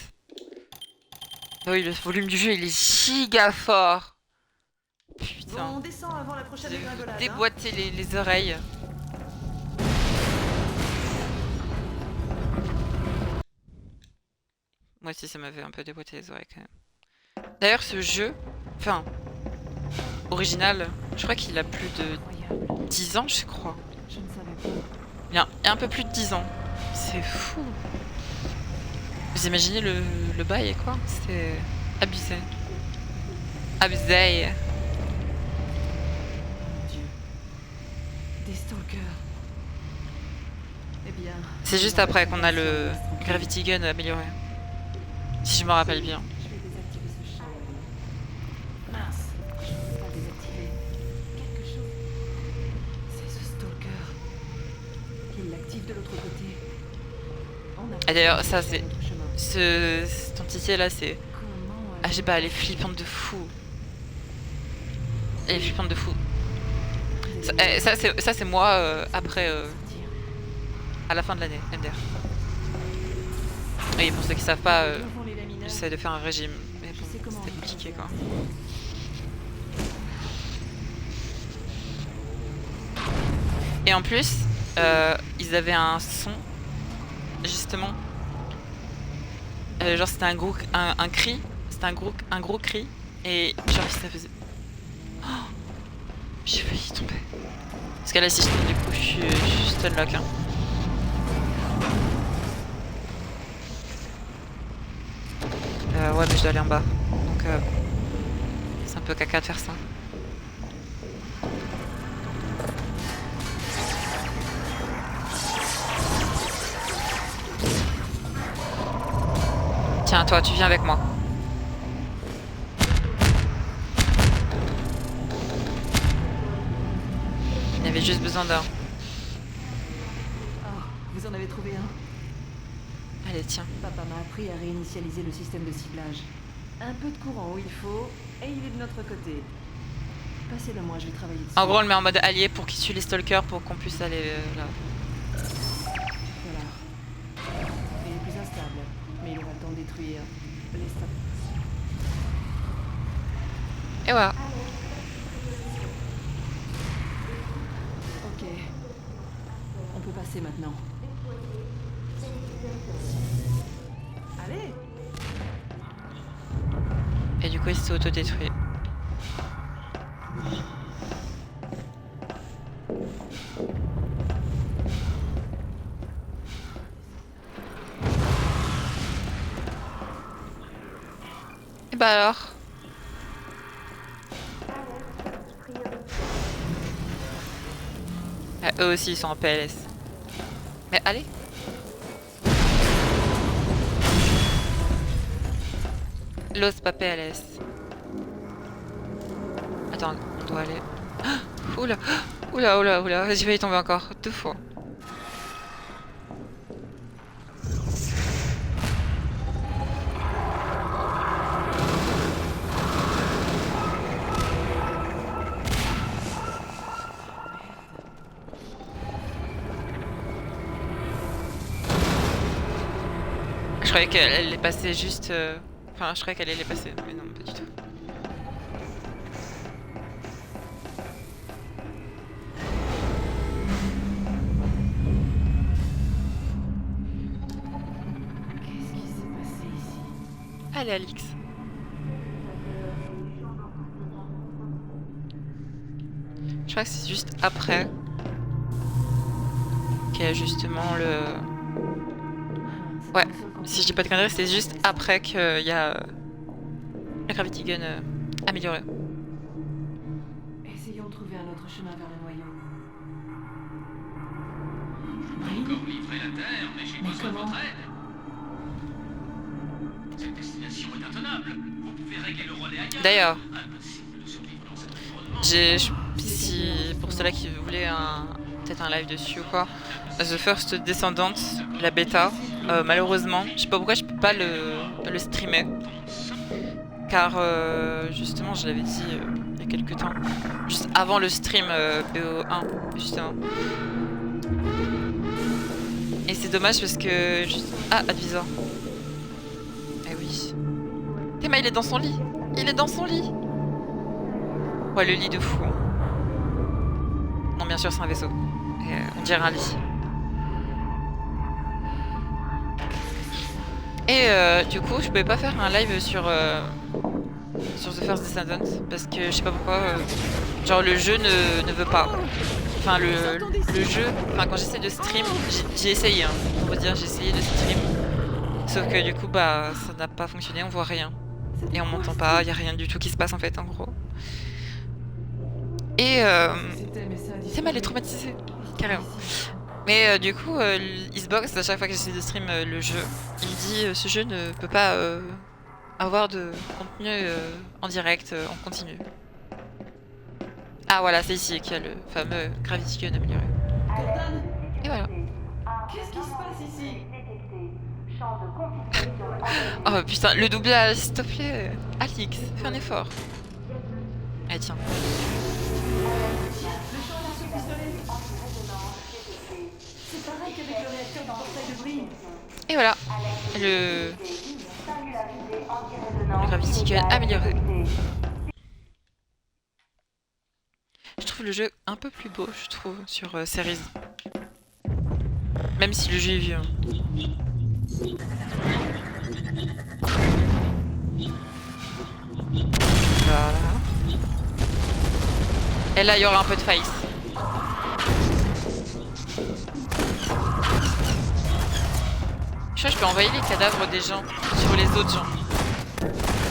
Ah oui, le volume du jeu, il est giga fort. Putain. Bon, on descend avant la prochaine dégringolade. Déboîter les oreilles. Moi aussi, ça m'avait un peu déboîté les oreilles quand même. D'ailleurs, ce jeu, enfin, original, je crois qu'il a plus de 10 ans, je crois. Je ne savais pas. Il y a un peu plus de 10 ans. C'est fou. Vous imaginez le bail, quoi? C'est abusé. Abusé. Mon Dieu. Des stalkers. Eh bien... C'est juste après qu'on a le Gravity Gun amélioré. Si je me rappelle bien. Je vais désactiver ce champ. Mince. Je ne peux pas désactiver. Quelque chose. C'est ce stalker. Il l'active de l'autre côté. Et d'ailleurs, ça c'est... Cette entité là, c'est... Ah, je sais pas, elle est flippante de fou. Elle est flippante de fou. Ça c'est moi après... à la fin de l'année, MDR. Oui, pour ceux qui savent pas, j'essaie de faire un régime. Mais bon, c'était compliqué quoi. Et en plus, ils avaient un son, justement. Genre c'était un cri, c'était un gros cri, et genre ça faisait... Oh, j'ai failli tomber. Parce que là si je tombe du coup je suis stunlock hein. Ouais mais je dois aller en bas, donc c'est un peu caca de faire ça. Tiens, toi, tu viens avec moi. Il y avait juste besoin d'un. Oh, vous en avez trouvé un? Allez, tiens. Papa m'a appris à réinitialiser le système de ciblage. Un peu de courant où il faut, et il est de notre côté. Passez-le moi, je vais travailler dessus. En gros, on le met en mode allié pour qu'il tue les stalkers pour qu'on puisse aller là. Voilà. Il est plus instable, mais il aura le temps de détruire les stocks. Et voilà. Ok. On peut passer maintenant. Allez. Et du coup, il s'est autodétruit. Et bah alors? Ah, eux aussi ils sont en PLS. Mais allez. L'os pas PLS. Attends, on doit aller. Ah, oula, oula, oula, oula, je vais y tomber encore 2 fois. Je croyais qu'elle est passée juste... Enfin, je croyais qu'elle allait passer, mais non, pas du tout. Qu'est-ce qui s'est passé ici? Allez, Alix. Je crois que c'est juste après qu'il y a justement le... Ouais, si je dis pas de conneries, c'est juste après qu'il y a la Gravity Gun améliorée. Essayons de trouver un autre chemin vers le noyau. Encore livrer la Terre, mais j'ai besoin de votre aide. Cette destination est intenable. Vous pouvez régler le relais ailleurs. D'ailleurs, Impossible de survivre dans cet environnement. si pour ceux-là qui voulaient peut-être un live dessus ou quoi, The First Descendant, la bêta, malheureusement, je sais pas pourquoi je peux pas le streamer. Car justement, je l'avais dit il y a quelques temps, juste avant le stream BO1, justement. Et c'est dommage parce que... Ah, Advisor. Eh oui. Théma, il est dans son lit. Il est dans son lit. Ouais, le lit de fou. Non, bien sûr, c'est un vaisseau. Et, on dirait un lit. Et du coup, je pouvais pas faire un live sur The First Descendant parce que je sais pas pourquoi. Genre, le jeu ne veut pas. Enfin, le jeu. Enfin, quand j'essaie de stream, j'ai essayé. Hein, pour vous dire, j'ai essayé de stream. Sauf que du coup, bah, ça n'a pas fonctionné. On voit rien. Et on m'entend pas. Il y a rien du tout qui se passe en fait, en gros. Et c'est mal, est traumatisé, carrément. Mais du coup, Xbox, à chaque fois que j'essaie de stream le jeu, il me dit ce jeu ne peut pas avoir de contenu en direct, en continu. Ah voilà, c'est ici qu'il y a le fameux Gravity Gun amélioré. Et voilà. Qu'est-ce qui se passe ici? Oh putain, le doublage, s'il te plaît. Alix, fais un effort. Eh tiens. C'est pareil qu'avec le réacteur du portail de Brim. Et voilà. Le Gravity Gun amélioré. Je trouve le jeu un peu plus beau, je trouve, sur Series. Même si le jeu est vieux. Voilà. Et là, il y aura un peu de face. Je crois que je peux envoyer les cadavres des gens sur les autres gens.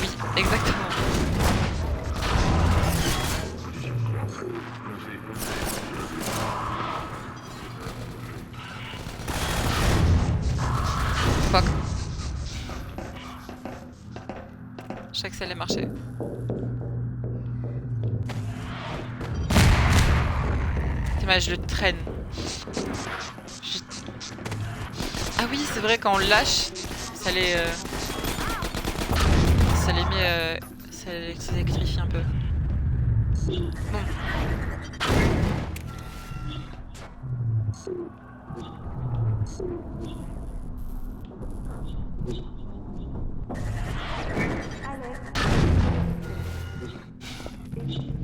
Oui, exactement. Fuck. Je sais que ça allait marcher. Je le traîne. Ah oui, c'est vrai, quand on le lâche, ça les met... ça les électrifie un peu. Bon.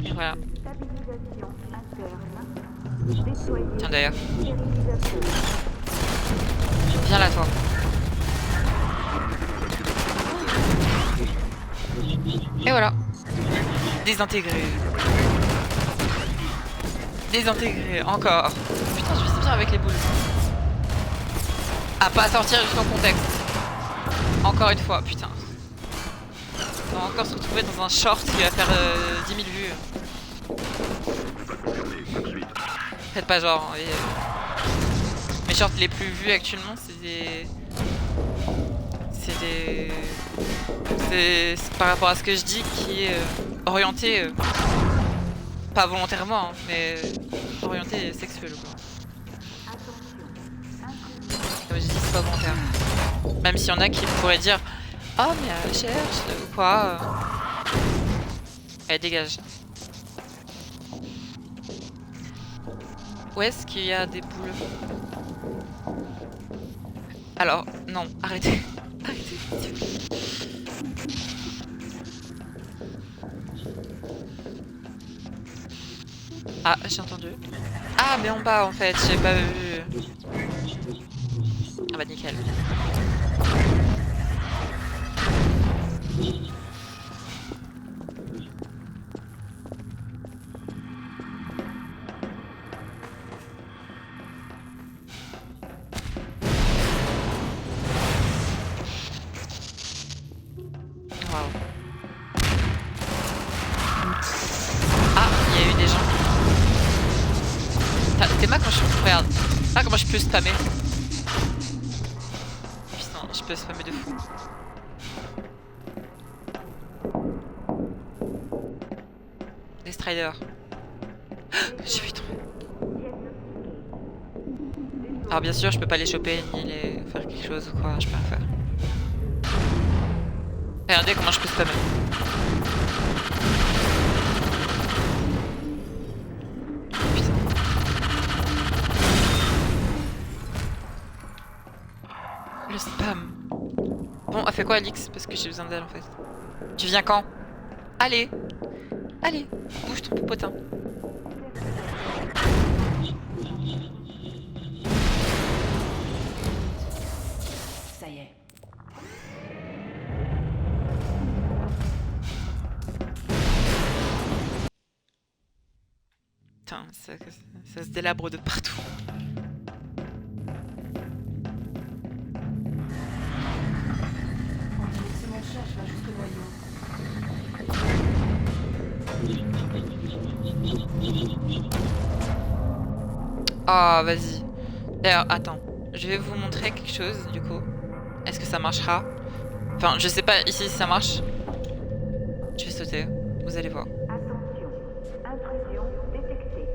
Et voilà. Tiens d'ailleurs. Viens là toi. Désintégré. Désintégré, encore. Putain, je vais bien avec les boules. À pas sortir du son contexte. Encore une fois, putain. On va encore se retrouver dans un short qui va faire 10 000 vues. Faites pas genre. Mes shorts les plus vus actuellement, c'est des... C'est par rapport à ce que je dis qui est orienté... pas volontairement, hein, mais orienté sexuel. Quoi. Comme je dis, c'est pas volontaire. Même s'il y en a qui pourraient dire « Oh mais elle cherche ou quoi ?» Elle dégage. Où est-ce qu'il y a des boules? Alors, non, arrêtez. Arrêtez. Ah, j'ai entendu. Ah, mais en bas en fait, j'ai pas vu. Ah bah nickel. Regarde. Ah, comment je peux spammer. Putain, je peux spammer de fou. Des striders. J'ai vu trop. Alors bien sûr, je peux pas les choper ni les faire quelque chose ou quoi, je peux rien faire. Regardez comment je peux spammer. Le spam. Bon, elle fait quoi Alix? Parce que j'ai besoin d'elle en fait. Tu viens quand? Allez. Allez, bouge ton popotin. Ça y est. Putain, ça se délabre de partout. Ah, vas-y. D'ailleurs, attends. Je vais vous montrer quelque chose, du coup. Est-ce que ça marchera? Enfin, je sais pas ici si ça marche. Je vais sauter. Vous allez voir. Attention, intrusion détectée.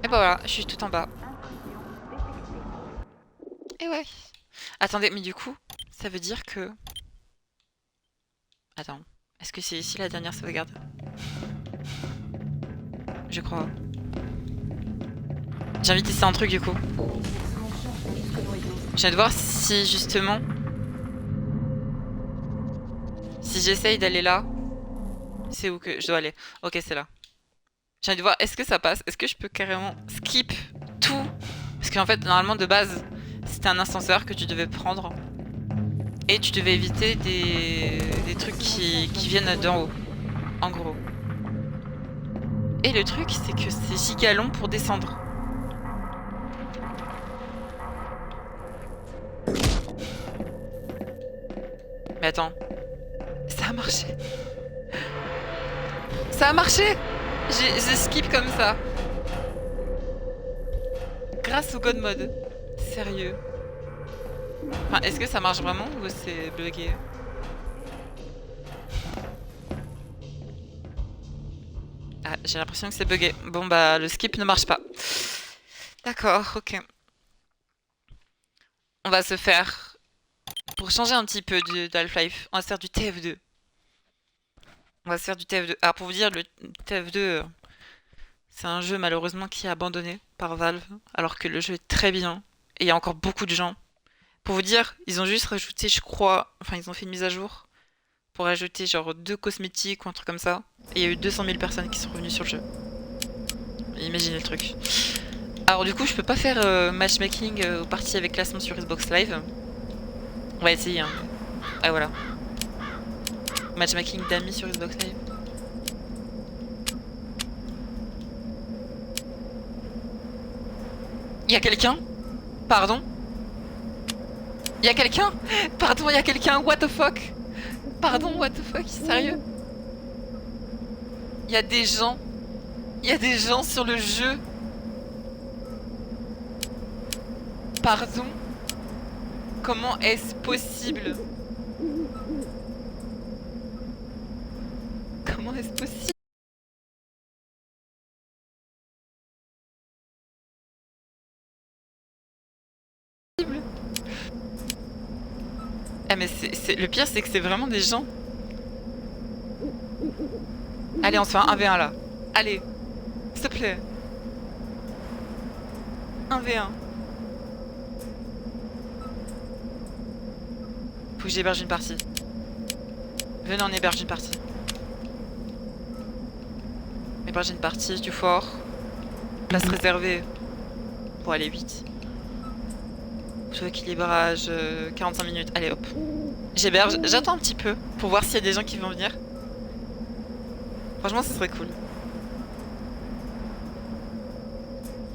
Et bah voilà, je suis tout en bas. Et ouais. Attendez, mais du coup, ça veut dire que... Attends, est-ce que c'est ici la dernière sauvegarde? Je crois. J'ai envie de tester un truc du coup. Je viens de voir si justement... Si j'essaye d'aller là... C'est où que je dois aller? Ok, c'est là. J'ai envie de voir, est-ce que ça passe? Est-ce que je peux carrément skip tout? Parce qu'en fait, normalement, de base, c'était un ascenseur que tu devais prendre. Et tu devais éviter des trucs qui viennent d'en haut. En gros. Et le truc, c'est que c'est giga long pour descendre. Mais attends. Ça a marché. Ça a marché! J'ai skip comme ça. Grâce au God Mode. Sérieux. Enfin, est-ce que ça marche vraiment ou c'est bugué? Ah, j'ai l'impression que c'est bugué. Bon bah, le skip ne marche pas. D'accord, ok. On va se faire... Pour changer un petit peu d'Half-Life, on va se faire du TF2. On va se faire du TF2. Alors pour vous dire, le TF2, c'est un jeu malheureusement qui est abandonné par Valve, alors que le jeu est très bien. Et il y a encore beaucoup de gens. Pour vous dire, ils ont juste rajouté, je crois, enfin ils ont fait une mise à jour pour ajouter genre 2 cosmétiques ou un truc comme ça. Et il y a eu 200 000 personnes qui sont revenues sur le jeu. Imaginez le truc. Alors du coup, je peux pas faire matchmaking aux parties avec classement sur Xbox Live. On va essayer. Hein. Ah voilà. Matchmaking d'amis sur Xbox Live. Il y a quelqu'un? Pardon? Il y a quelqu'un? Pardon, il y a quelqu'un? What the fuck? Pardon, what the fuck? Sérieux? Il y a des gens. Il y a des gens sur le jeu. Pardon? Comment est-ce possible? Comment est-ce possible? Ah mais le pire c'est que c'est vraiment des gens. Allez on se fait un 1v1 là. Allez. S'il te plaît. 1v1. Faut que j'héberge une partie. Venez on héberge une partie. Héberge une partie du fort. Place réservée. Pour aller vite. Tout équilibrage, 45 minutes. Allez hop. J'héberge. J'attends un petit peu pour voir s'il y a des gens qui vont venir. Franchement, ce serait cool.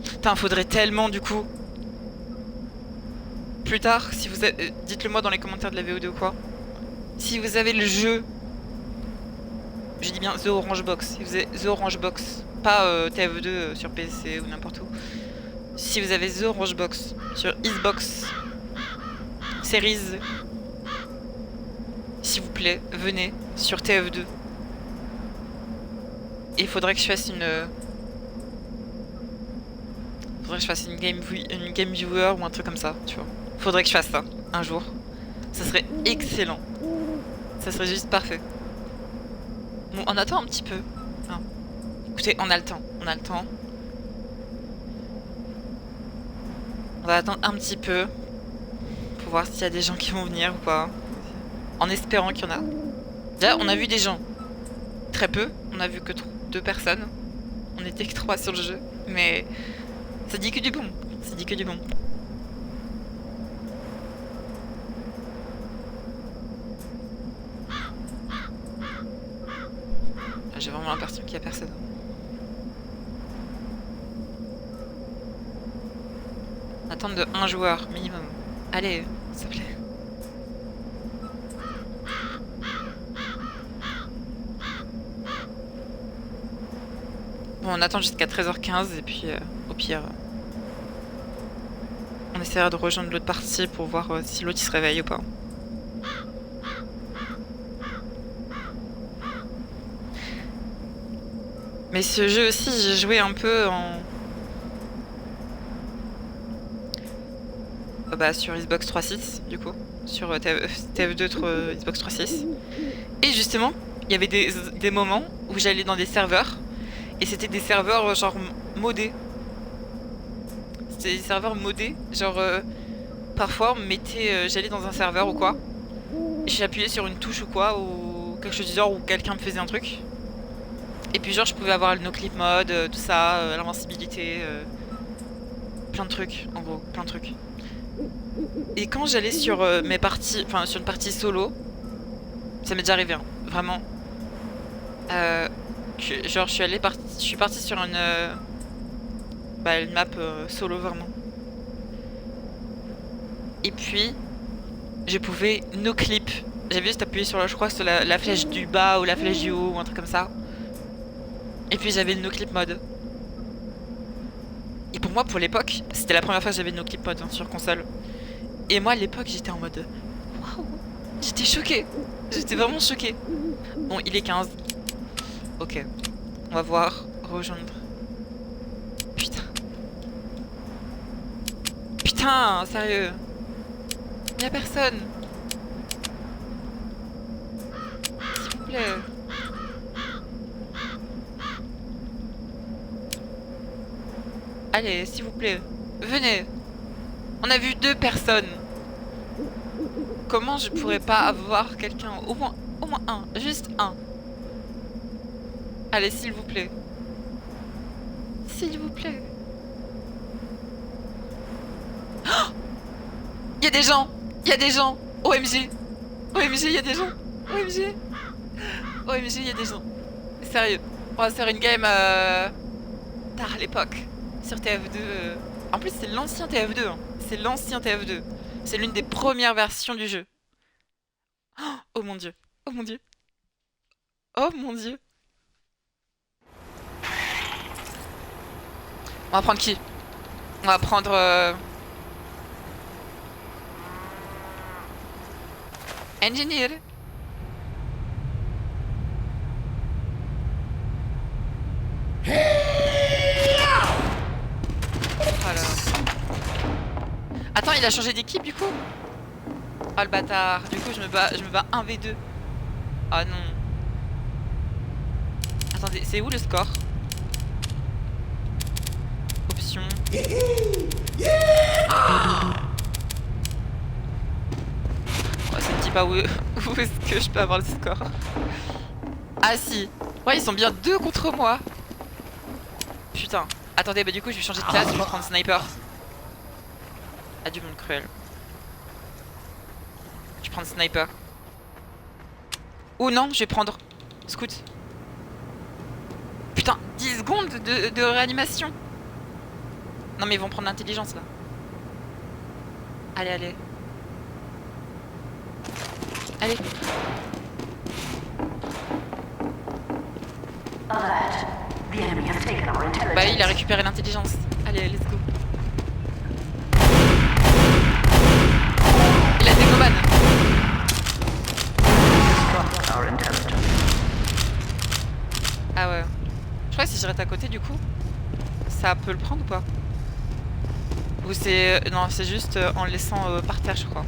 Putain, faudrait tellement du coup. Plus tard, si vous avez... dites-le moi dans les commentaires de la VOD ou quoi. Si vous avez le jeu. Je dis bien The Orange Box. Si vous avez The Orange Box. Pas TF2 sur PC ou n'importe où. Si vous avez The Orange Box sur Xbox Series, s'il vous plaît, venez sur TF2. Et il faudrait que je fasse une... faudrait que je fasse une game viewer ou un truc comme ça, tu vois. Faudrait que je fasse ça, un jour. Ça serait excellent. Ça serait juste parfait. Bon, on attend un petit peu. Hein. Écoutez, on a le temps. On a le temps. On va attendre un petit peu pour voir s'il y a des gens qui vont venir ou pas. En espérant qu'il y en a. Déjà, on a vu des gens. Très peu. On a vu que 2 personnes. On était que 3 sur le jeu. Mais ça dit que du bon. Ça dit que du bon. J'ai vraiment l'impression qu'il n'y a personne. Attendre de 1 joueur minimum. Allez, s'il te plaît. Bon, on attend jusqu'à 13h15 et puis au pire, on essaiera de rejoindre l'autre partie pour voir si l'autre il se réveille ou pas. Mais ce jeu aussi, j'ai joué un peu en... sur Xbox 360 du coup, sur TF2 Xbox 360. Et justement, il y avait des moments où j'allais dans des serveurs et c'était des serveurs genre modés. C'était des serveurs modés, genre parfois on me mettait, j'allais dans un serveur ou quoi, et j'appuyais sur une touche ou quoi, ou quelque chose du genre, où quelqu'un me faisait un truc. Et puis genre je pouvais avoir le no-clip mode, tout ça, l'invincibilité, plein de trucs, en gros, plein de trucs. Et quand j'allais sur mes parties, enfin sur une partie solo, ça m'est déjà arrivé, hein, vraiment. Genre je suis partie sur une map solo vraiment. Et puis je pouvais no clip. J'avais juste appuyé sur je crois sur la flèche du bas ou la flèche du haut ou un truc comme ça. Et puis j'avais le no clip mode. Et pour moi, pour l'époque, c'était la première fois que j'avais le no clip mode hein, sur console. Et moi à l'époque j'étais en mode waouh, j'étais choquée. J'étais vraiment choquée. Bon, il est 15. Ok. On va voir. Rejoindre. Putain. Putain, sérieux. Y'a personne. S'il vous plaît. Allez, s'il vous plaît. Venez. On a vu 2 personnes. Comment je pourrais pas avoir quelqu'un, au moins un, juste un. Allez, s'il vous plaît. S'il vous plaît. des gens. Il y a des gens. OMG. OMG, il y a des gens. OMG. OMG, il y a des gens. Sérieux. On va se faire une game tard à l'époque. Sur TF2. En plus, c'est l'ancien TF2. Hein. C'est l'ancien TF2. C'est l'une des premières versions du jeu. Oh mon dieu. Oh mon dieu. Oh mon dieu. On va prendre qui? On va prendre... Engineer. Voilà. Attends, il a changé d'équipe du coup? Oh le bâtard. Du coup je me bats 1v2. Ah non. Attendez, c'est où le score? Options. Oh, ça ne dit pas où est-ce que je peux avoir le score. Ah si. Ouais, ils sont bien 2 contre moi. Putain. Attendez, bah du coup je vais changer de classe, je vais prendre sniper. Ah du monde cruel. Je vais prendre sniper. Ou non, je vais prendre scout. Putain, 10 secondes de réanimation. Non mais ils vont prendre l'intelligence là. Allez, allez. Allez. Bah il a récupéré l'intelligence. Allez, let's go. Il a des mobanes. Ah ouais. Je crois que si je reste à côté du coup, ça peut le prendre ou pas? Ou c'est... Non, c'est juste en le laissant par terre je crois.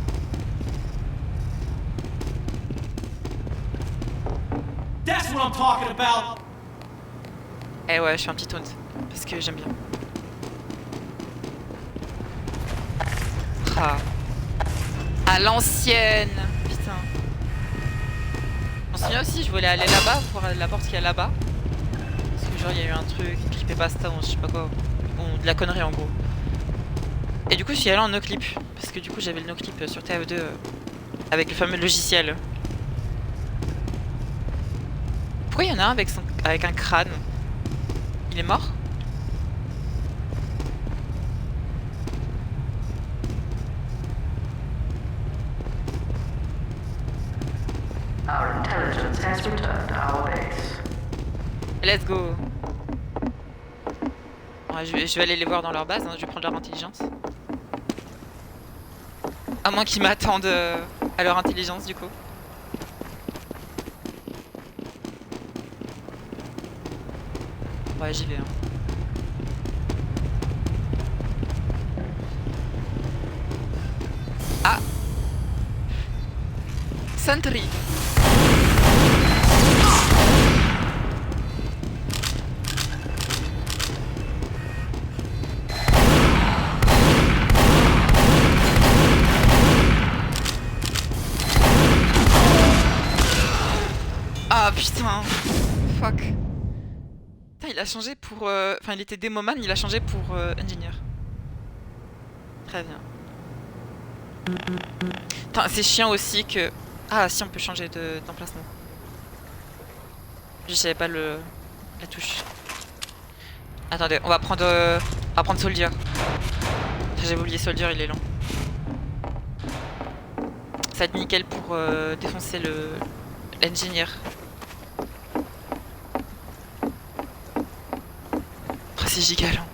That's what I'm talking about. Eh ouais, je fais un petit taunt. Parce que j'aime bien. Ah. À l'ancienne. Putain. On se souvient aussi, je voulais aller là-bas, voir la porte qu'il y a là-bas. Parce que genre il y a eu un truc, creepypasta ou je sais pas quoi. Bon, de la connerie en gros. Et du coup je suis allé en no-clip. Parce que du coup j'avais le no-clip sur TF2 avec le fameux logiciel. Pourquoi il y en a un avec un crâne? Il est mort? Our intelligence has returned to our base. Let's go. Ouais, je vais aller les voir dans leur base, hein, je vais prendre leur intelligence. À moins qu'ils m'attendent à leur intelligence du coup. Ouais, j'y vais. Hein. Ah! Sentry! Ah putain! Fuck! Il a changé pour... Enfin, il était démoman, il a changé pour engineer. Très bien. Putain, c'est chiant aussi que... Ah, si, on peut changer d'emplacement. Je savais pas la touche. Attendez, on va prendre Soldier. J'avais oublié Soldier, il est long. Ça va être nickel pour défoncer l'engineer. C'est giga lent.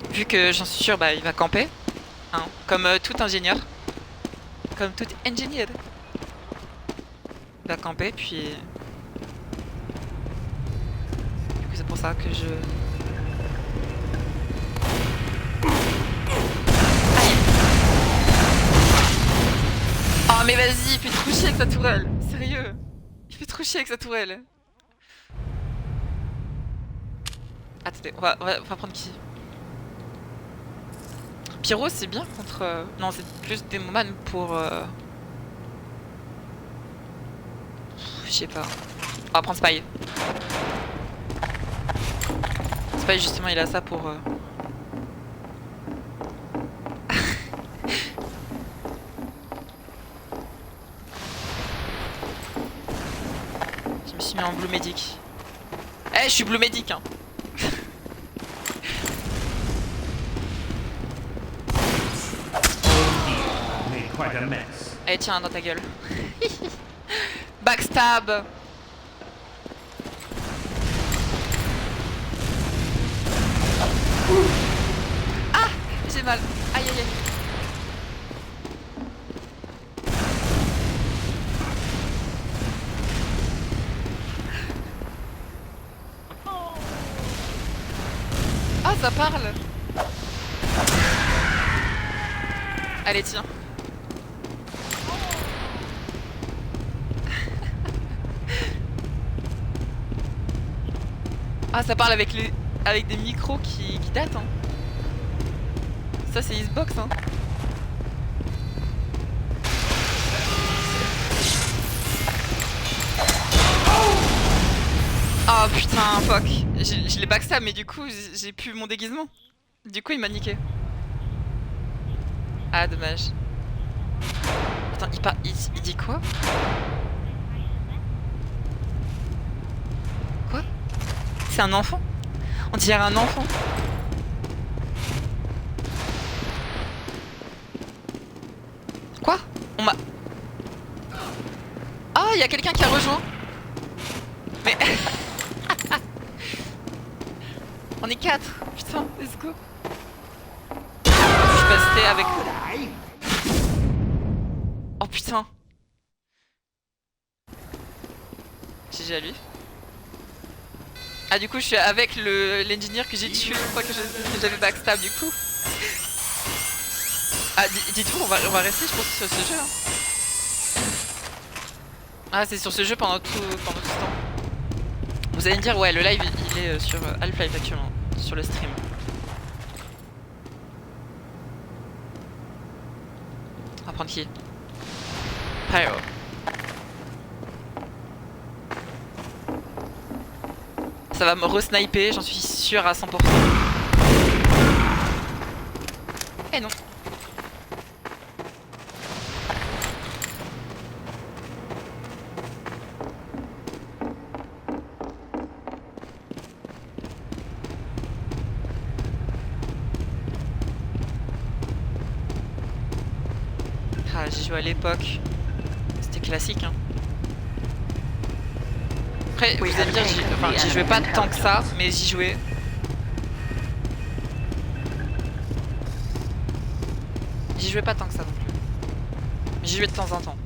Vu que j'en suis sûr, bah il va camper. Hein, comme tout ingénieur. Comme tout ingénieur. Il va camper, puis... Du coup c'est pour ça que je... Oh mais vas-y, il fait trop chier avec sa tourelle. Sérieux. Il fait trop chier avec sa tourelle. Attendez, on va prendre qui? Pyro c'est bien contre... Non, c'est plus Demoman pour... Je sais pas. On va prendre Spy. pas justement il a ça pour... Je me suis mis en Blue Medic. Eh, je suis Blue Medic, hein. Allez, tiens, dans ta gueule. Backstab. Ah, j'ai mal. Aïe, aïe, aïe. Ah, ça parle. Allez, tiens. Ah, ça parle avec des micros qui datent, hein. Ça, c'est Xbox, hein. Oh putain, fuck. Je l'ai backstab, mais du coup, j'ai plus mon déguisement. Du coup, il m'a niqué. Ah, dommage. Attends, il dit quoi? Quoi? C'est un enfant? On dirait un enfant. Quoi? On m'a... Ah, il y a quelqu'un qui a rejoint. Mais... On est 4. Putain, let's go. Je suis passé avec... Oh putain. GG à lui. Ah, du coup, je suis avec l'ingénieur que j'ai tué une fois que j'avais backstab, du coup. Ah, dites-vous, on va rester, je pense, sur ce jeu. Hein. Ah, c'est sur ce jeu pendant tout ce temps. Vous allez me dire, ouais, le live, il est sur Half-Life actuellement, sur le stream. On va prendre qui? Pyro. Ça va me re-sniper, j'en suis sûr à 100%. Eh non. Ah, j'ai joué à l'époque. C'était classique, hein. Après, vous allez me dire, j'y jouais pas tant que ça, mais j'y jouais. J'y jouais pas tant que ça non plus. Mais j'y jouais de temps en temps.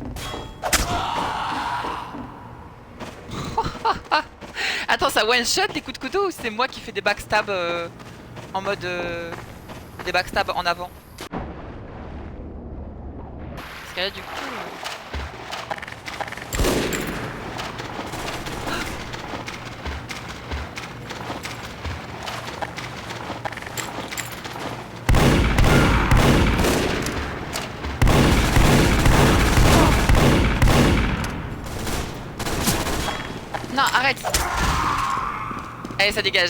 Attends, ça one shot les coups de couteau ou c'est moi qui fais des backstabs en mode... des backstabs en avant? Parce que là, du coup... Non, arrête. Allez, ça dégage.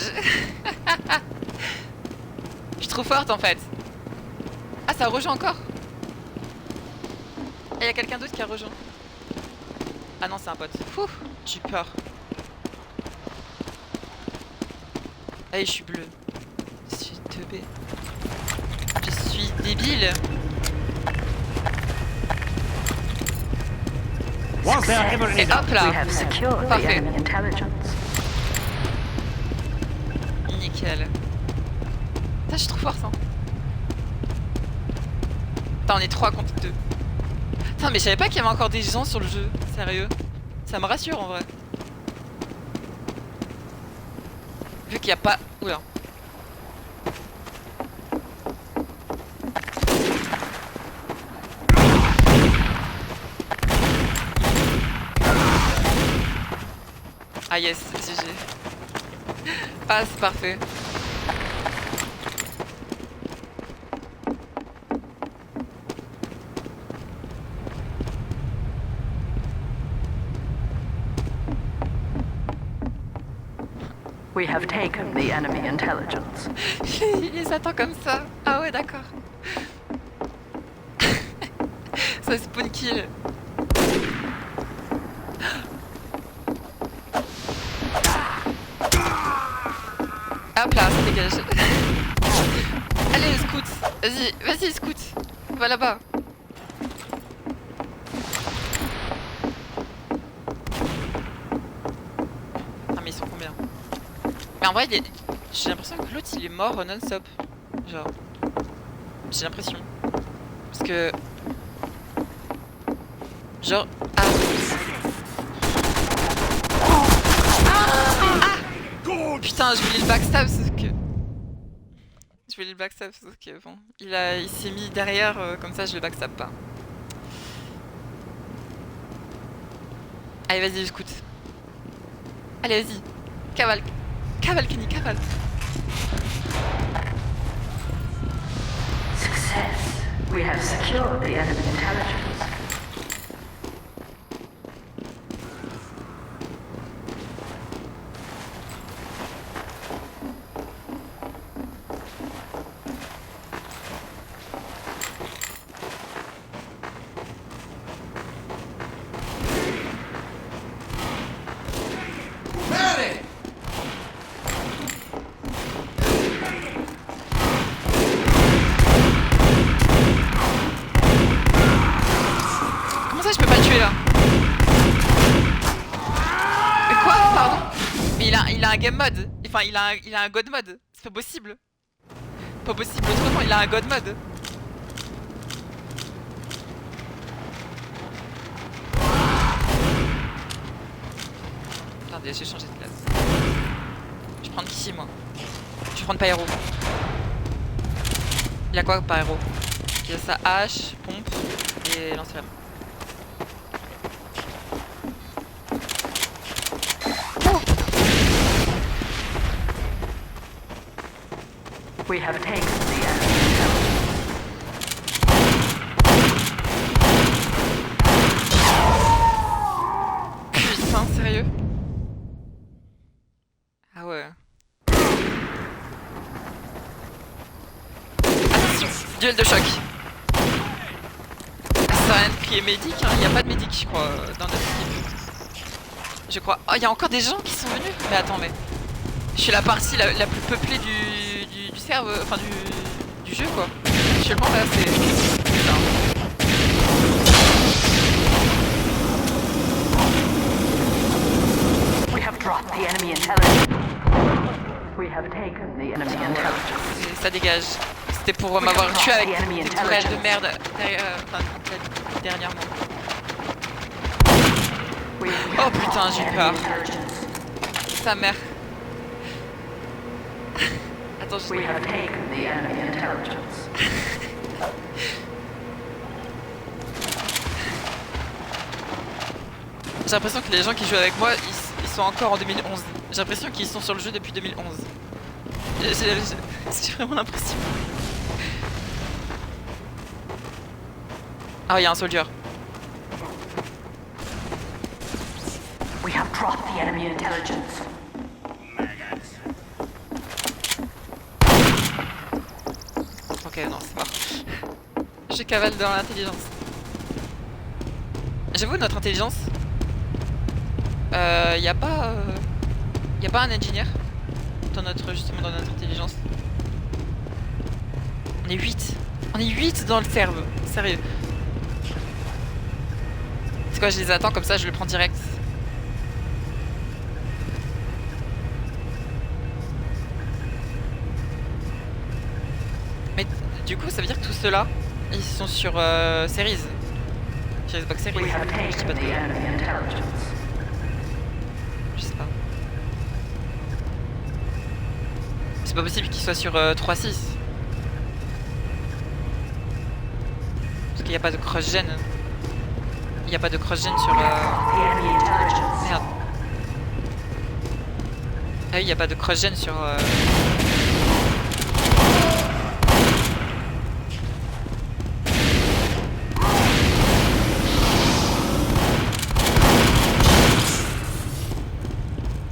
Je suis trop forte en fait. Ah, ça rejoint encore. Il y a quelqu'un d'autre qui a rejoint. Ah non, c'est un pote. Fouh, j'ai peur. Allez, je suis bleu. Je suis teubé. Je suis débile. Et hop là. Parfait. Nickel. Putain, je suis trop forte, hein. Putain, on est 3 contre 2. Putain, mais je savais pas qu'il y avait encore des gens sur le jeu. Sérieux. Ça me rassure en vrai. Vu qu'il n'y a pas... Oula. Ah yes, GG. Ah, c'est parfait. We have taken the enemy intelligence. Il les attend comme ça. Ah ouais, d'accord. Ça spawn kill. Hop là, ça dégage. Allez, scout. Vas-y, vas-y, scout. Va là-bas. Ah mais ils sont combien? Mais en vrai, j'ai l'impression que l'autre il est mort non-stop. Genre. J'ai l'impression. Parce que... Genre... Ah. Putain, je voulais le backstab, sauf que... Je voulais le backstab, sauf que bon... Il s'est mis derrière, comme ça je le backstab pas. Allez, vas-y, scout. Allez, vas-y. Cavale. Cavale, Kenny, cavale. Success. We have secured the enemy intelligence. Il a un game mode. Enfin, il a un god mode. C'est pas possible. Pas possible autrement, il a un god mode. Attendez, j'ai changé de classe. Je vais prendre qui moi? Je vais prendre Pyro. Il a quoi Pyro? Il a sa hache, pompe et lance-flamme. We have taken the enemy intelligence. Putain, sérieux? Ah ouais. Attention, duel de choc. Ça sert à rien de crier médic, hein. Il n'y a pas de médic, je crois, dans notre équipe. Je crois. Oh, il y a encore des gens qui sont venus? Mais attends, mais... Je suis la partie la plus peuplée du serveur, enfin du jeu quoi. Actuellement là c'est... Putain. We have dropped the enemy intelligence. We have taken the enemy intelligence. Ça dégage. C'était pour m'avoir tué avec des tourelles de merde dernièrement. Oh putain, j'ai eu peur. Sa mère. Attends, We have taken the enemy intelligence. J'ai l'impression que les gens qui jouent avec moi, ils sont encore en 2011. J'ai l'impression qu'ils sont sur le jeu depuis 2011. J'ai vraiment l'impression. Ah, il y a un soldier. We have dropped the enemy intelligence. Ok, non, c'est mort. Je cavale dans l'intelligence. J'avoue, notre intelligence... y a pas un ingénieur dans notre, justement, dans notre intelligence. On est 8. On est 8 dans le serve. Sérieux. C'est quoi, je les attends comme ça, je le prends direct. Mais du coup, ça veut dire que tous ceux-là, ils sont sur Series. Sur Xbox Series. Je sais pas trop. Je sais pas. C'est pas possible qu'ils soient sur 3.6. Parce qu'il n'y a pas de cross-gen. Il n'y a pas de cross-gen sur Merde. Ah oui, il n'y a pas de cross-gen sur...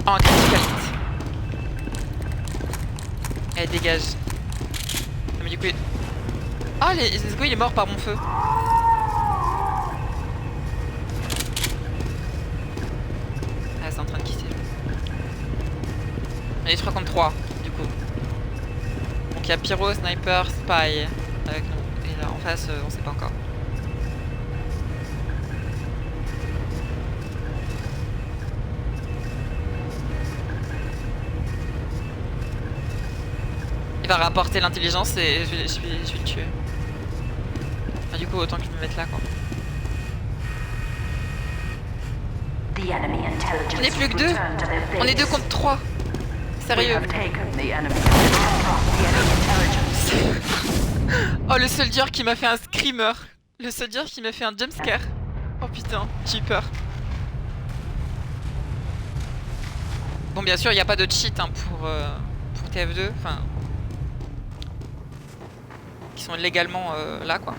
En critical hit. Let's Go il est mort par mon feu. Ah, c'est en train de quitter. Il est 3 contre 3 du coup. Donc il y a Pyro, Sniper, Spy avec nous. Et là en face, on sait pas encore. Il va rapporter l'intelligence et je vais le tuer. Enfin, du coup, autant que je me mette là, quoi. On est plus que 2. On est 2 contre 3. Sérieux. Oh, le soldier qui m'a fait un screamer. Le soldier qui m'a fait un jumpscare. Oh putain, j'ai eu peur. Bon, bien sûr, il n'y a pas de cheat hein, pour TF2. Enfin... qui sont légalement là quoi.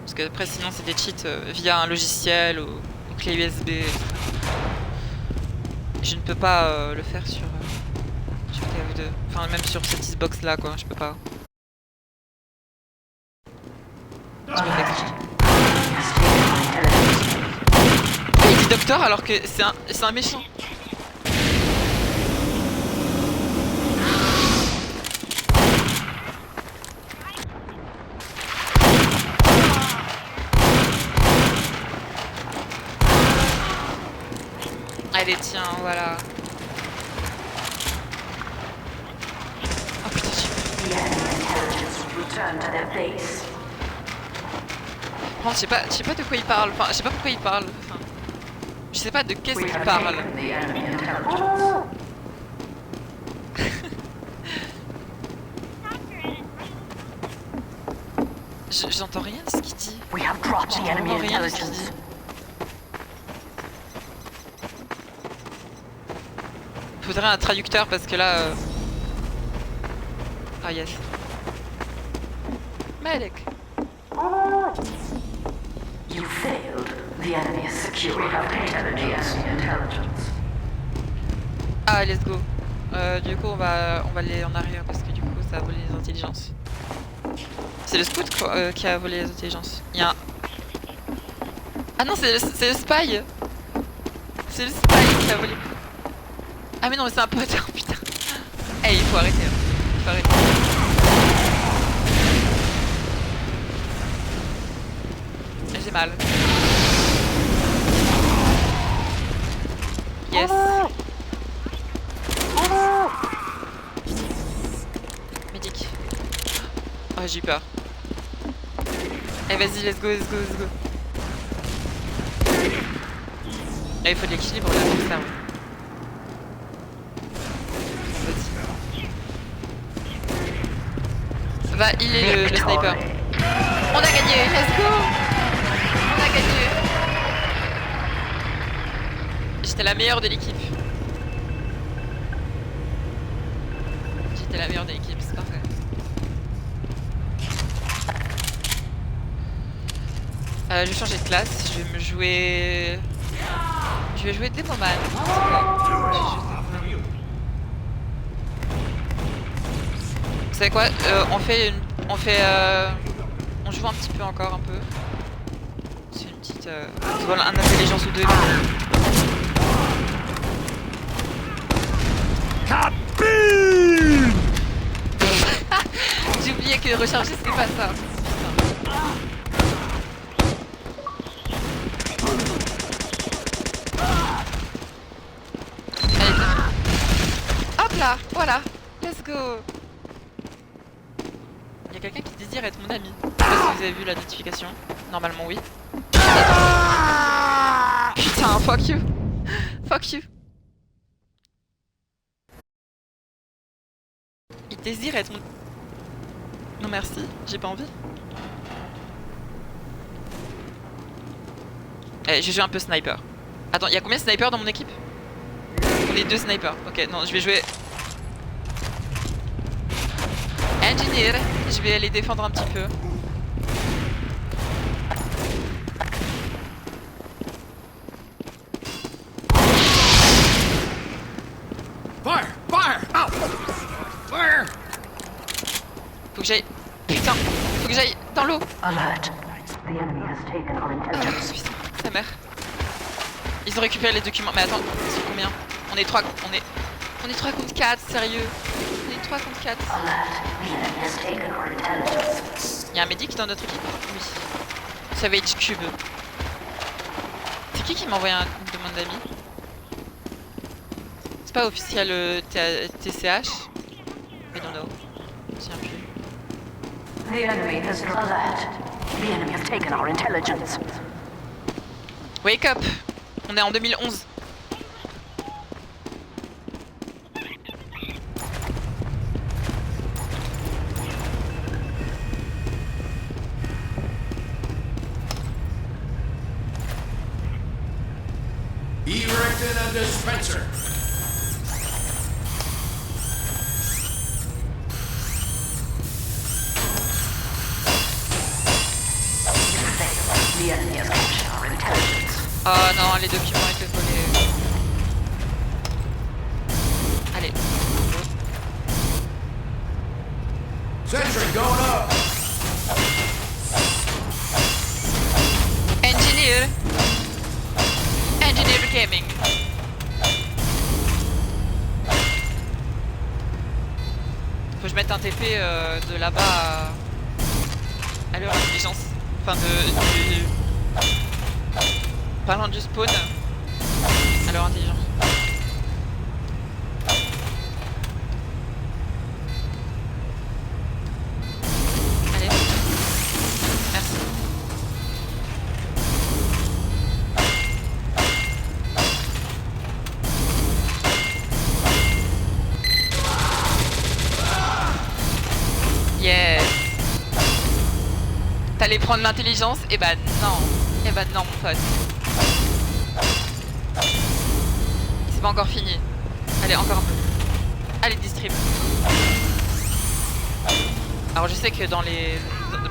Parce que après sinon c'est des cheats via un logiciel ou clé USB. Je ne peux pas le faire sur TF2. Enfin même sur cette Xbox là quoi, je peux pas. Je me fais expliquer. Il dit docteur alors que c'est un méchant. Allez tiens, voilà. Oh putain, je sais pas de quoi il parle. Enfin, je sais pas pourquoi il parle. Enfin, je sais pas de qu'est-ce qu'il parle. J'entends rien de ce qu'il dit. J'entends rien de ce qu'il dit. Faudrait un traducteur parce que là... Ah yes. Medic. You failed. The enemy is secure. We have taken the enemy intelligence. Ah let's go. Du coup on va aller en arrière parce que du coup ça a volé les intelligences. C'est le scout qui a volé les intelligences. Il y a un... Ah non c'est le spy. C'est le spy qui a volé. Ah mais non mais c'est un pote, oh, putain. Eh il faut arrêter. Il faut arrêter. J'ai mal. Yes. Médic. Oh j'ai eu peur. Eh vas-y let's go. Là il faut de l'équilibre là pour ça. Ouais. Va healer le sniper. On a gagné, let's go. On a gagné. J'étais la meilleure de l'équipe. C'est parfait. Je vais changer de classe, je vais jouer Demoman. Vous savez quoi, on joue un petit peu encore un peu. C'est une petite voilà, un intelligence ou deux. J'ai oublié que recharger c'était pas ça. Allez, hop là, voilà, let's go. Il y a quelqu'un qui désire être mon ami. Je sais pas si vous avez vu la notification. Normalement oui. Putain, fuck you. Fuck you. Il désire être mon... Non merci, j'ai pas envie. Allez, je joue un peu sniper. Attends, il y a combien de snipers dans mon équipe? On est 2 snipers. Ok, non, je vais jouer... Engineer, je vais aller défendre un petit peu. Fire! Fire! Out! Fire! Faut que j'aille... Putain, faut que j'aille dans l'eau. Alert. The enemy has taken our intelligence. Sa mère. Ils ont récupéré les documents. Mais attends, ils sont combien? On est 3 contre 4, sérieux. On est 3 contre 4. Il y a un médic dans notre équipe? Oui. Savage Cube. C'est qui m'a envoyé une demande d'amis? C'est pas officiel TCH? I don't know. Je tiens plus. The enemy has alert. The enemy has taken our intelligence. Wake up! On est en 2011. Erected a dispenser. The enemy has captured our intelligence. Oh non, les documents étaient volés. Allez. Sentry going up. Engineer. Engineer Gaming. Faut que je mette un TP de là-bas à leur intelligence. Enfin du... Parlant du spawn à leur intelligence. Allez. Merci. Yes. T'allais prendre l'intelligence? Eh bah non. Eh bah non mon pote. C'est pas encore fini. Allez, encore un peu. Allez, distrib. Alors je sais que dans les...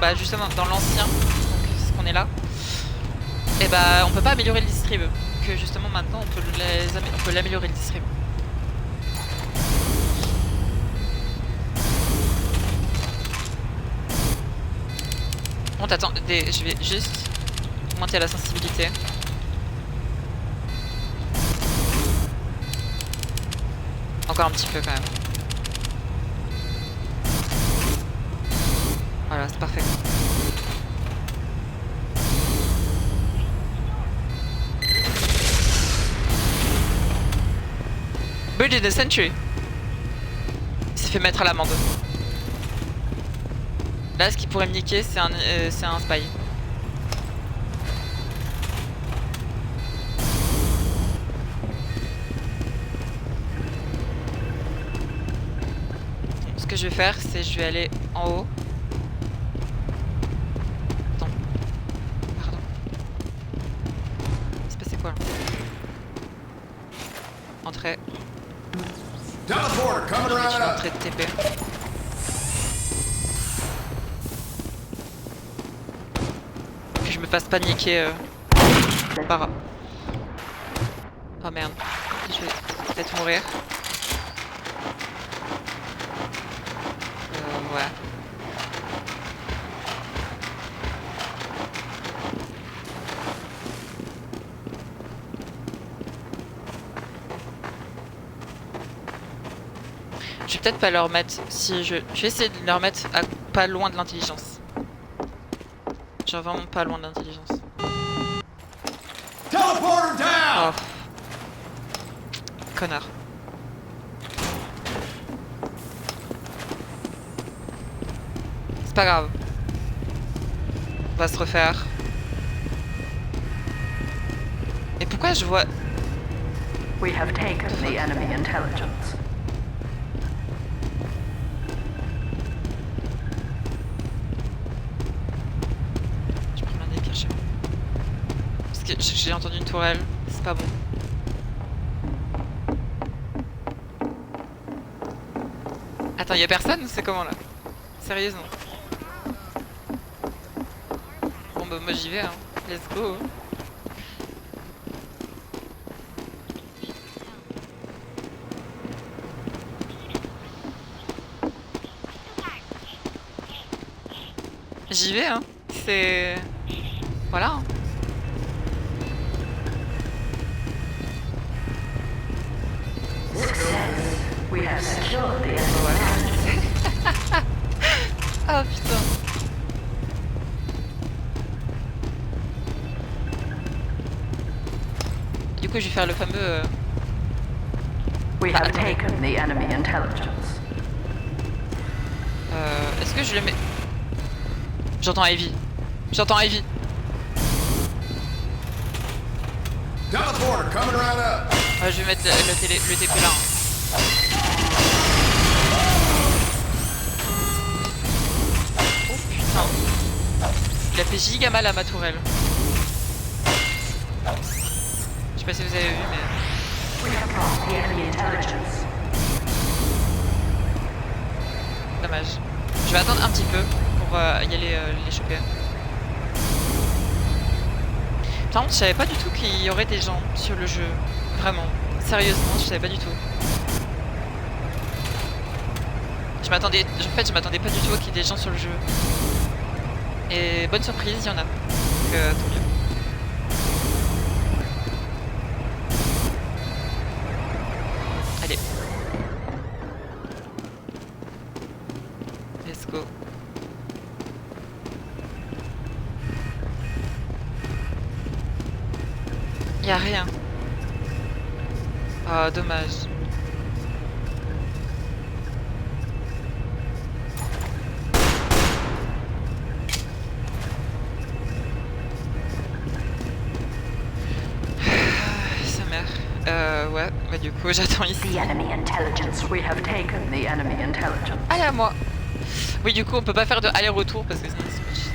Bah justement, dans l'ancien, donc ce qu'on est là, et bah on peut pas améliorer le distrib. Que justement maintenant on peut l'améliorer le distrib. Bon, attends, je vais juste monter la sensibilité. Encore un petit peu quand même. Voilà, c'est parfait. Bird in the Century. Il s'est fait mettre à l'amende. Là, ce qui pourrait me niquer, c'est un spy. Ce que je vais faire, c'est je vais aller en haut. Attends. Pardon. Il s'est passé quoi là? Entrée. Entrée de TP. Que je me fasse paniquer par... Oh merde. Je vais peut-être mourir. Ouais. Je vais peut-être pas leur mettre... Si je vais essayer de leur mettre à pas loin de l'intelligence. Genre vraiment pas loin de l'intelligence. Oh. Connard. C'est pas grave. On va se refaire. Et pourquoi je vois... We have taken the enemy intelligence. Je prends l'un des pires chez moi. Parce que j'ai entendu une tourelle. C'est pas bon. Attends, y'a personne ou c'est comment là? Sérieusement. Bon bah moi j'y vais hein. Let's go. J'y vais, hein. C'est... Voilà. Hein. Ah putain. Du coup, je vais faire le fameux... Est-ce que je le mets... J'entends Ivy. J'entends Ivy. Je vais mettre le TP là. Oh putain. Il a fait giga mal à ma tourelle. Je sais pas si vous avez vu mais... Dommage. Je vais attendre un petit peu pour y aller les choper. Par contre, je savais pas du tout qu'il y aurait des gens sur le jeu. Vraiment. Sérieusement, je savais pas du tout. Je m'attendais... En fait, je m'attendais pas du tout à qu'il y ait des gens sur le jeu. Et bonne surprise, il y en a. Donc, tant mieux. Allez. Let's go. Y'a rien. Ah, dommage. Sa mère. Ouais, bah du coup j'attends ici. Allez à moi. Oui, du coup on peut pas faire de aller-retour parce que sinon c'est pas chiant.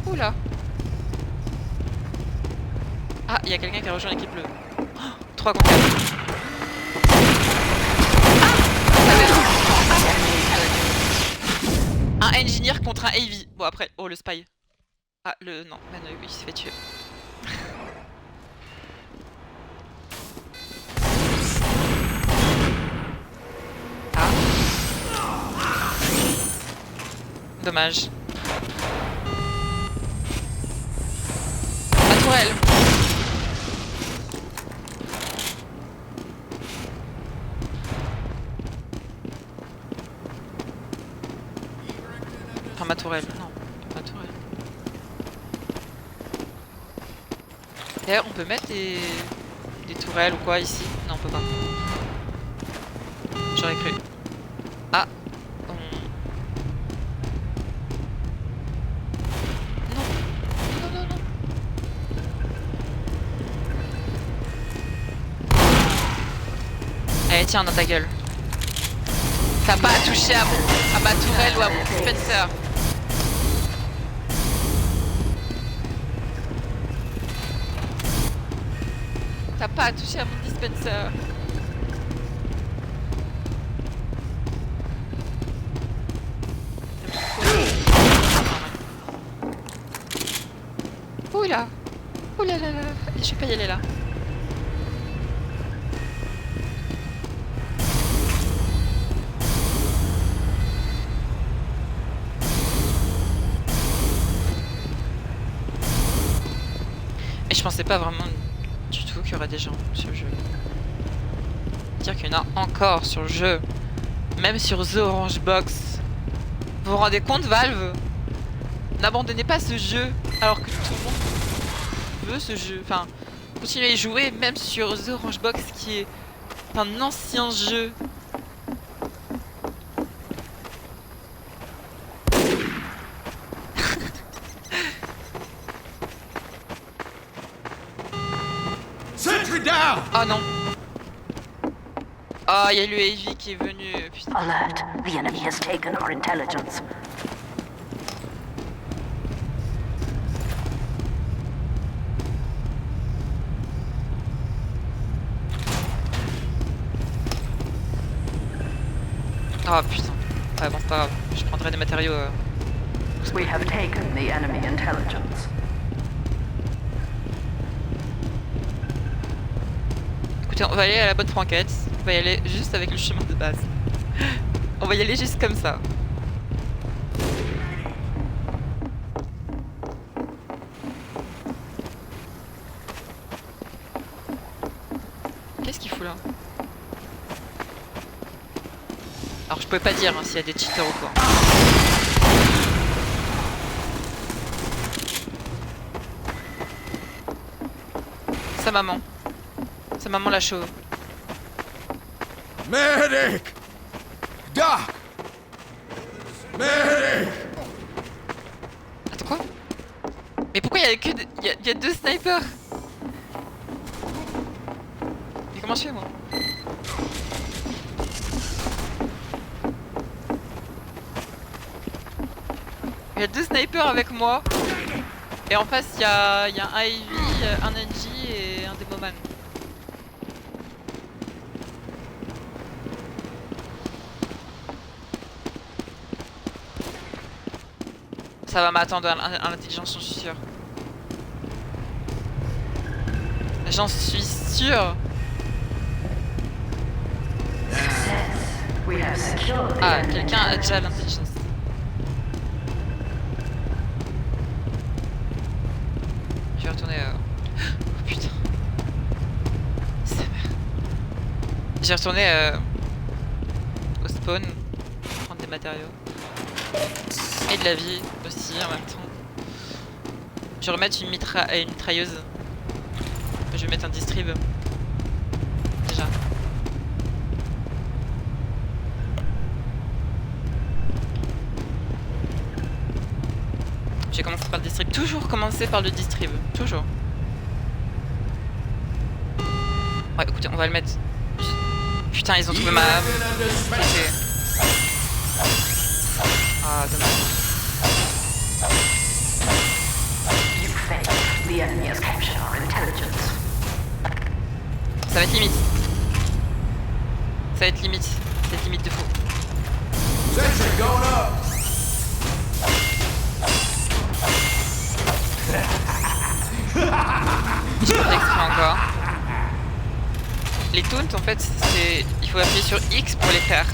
Oula. Ah, il y a quelqu'un qui a rejoint l'équipe bleue. Oh, 3 contre 4. Ah, un engineer contre un AV. Bon après, oh le spy. Ah le... non, bah, non il s'est fait tuer. Ah. Dommage. La tourelle. Enfin ma tourelle, non, ma tourelle. D'ailleurs on peut mettre des tourelles ou quoi ici? Non on peut pas. J'aurais cru. Ah. Non. Non, non, non. Allez tiens dans ta gueule. T'as pas à toucher à ma tourelle ou à mon dispenser. T'as pas à toucher à mon dispenser. Oula. Oula là là. Je vais pas y aller là. Et je pensais pas vraiment du tout qu'il y aurait des gens sur le jeu. Dire qu'il y en a encore sur le jeu. Même sur The Orange Box. Vous vous rendez compte, Valve? N'abandonnez pas ce jeu alors que tout le monde veut ce jeu. Enfin, continuez à y jouer même sur The Orange Box qui est un ancien jeu. Oh non. Oh, il y a le AV qui est venu. Putain. Alert. The enemy has taken our intelligence. Oh putain. Ouais, bon, c'est pas grave. Je prendrai des matériaux. We have taken the enemy intelligence. Écoutez, on va aller à la bonne franquette. On va y aller juste avec le chemin de base. On va y aller juste comme ça. Qu'est-ce qu'il fout là? Alors je peux pas dire hein, s'il y a des cheaters ou quoi. Sa maman. Sa maman la chauve. Medic! Doc! Medic! Attends quoi? Mais pourquoi il y a que il y a 2 snipers? Mais comment je fais moi? Il y a 2 snipers avec moi. Et en face il y a un Ivy, un NG et un Demoman. Ça va m'attendre à l'intelligence, j'en suis sûr. J'en suis sûr. Ah, quelqu'un a déjà l'intelligence. Je vais retourner... Oh putain. Sa mère. Je vais retourner au spawn. Prendre des matériaux. Et de la vie aussi en même temps. Je vais remettre une mitrailleuse. Je vais mettre un distrib. Déjà. Je vais commencer par le distrib. Toujours commencer par le distrib. Toujours. Ouais, écoutez, on va le mettre. Putain, ils ont trouvé ma. Ah, dommage. Ça va être limite. Ça va être limite. C'est limite de faux. J'ai pas fait exprès encore. Les taunts en fait, c'est. Il faut appuyer sur X pour les faire.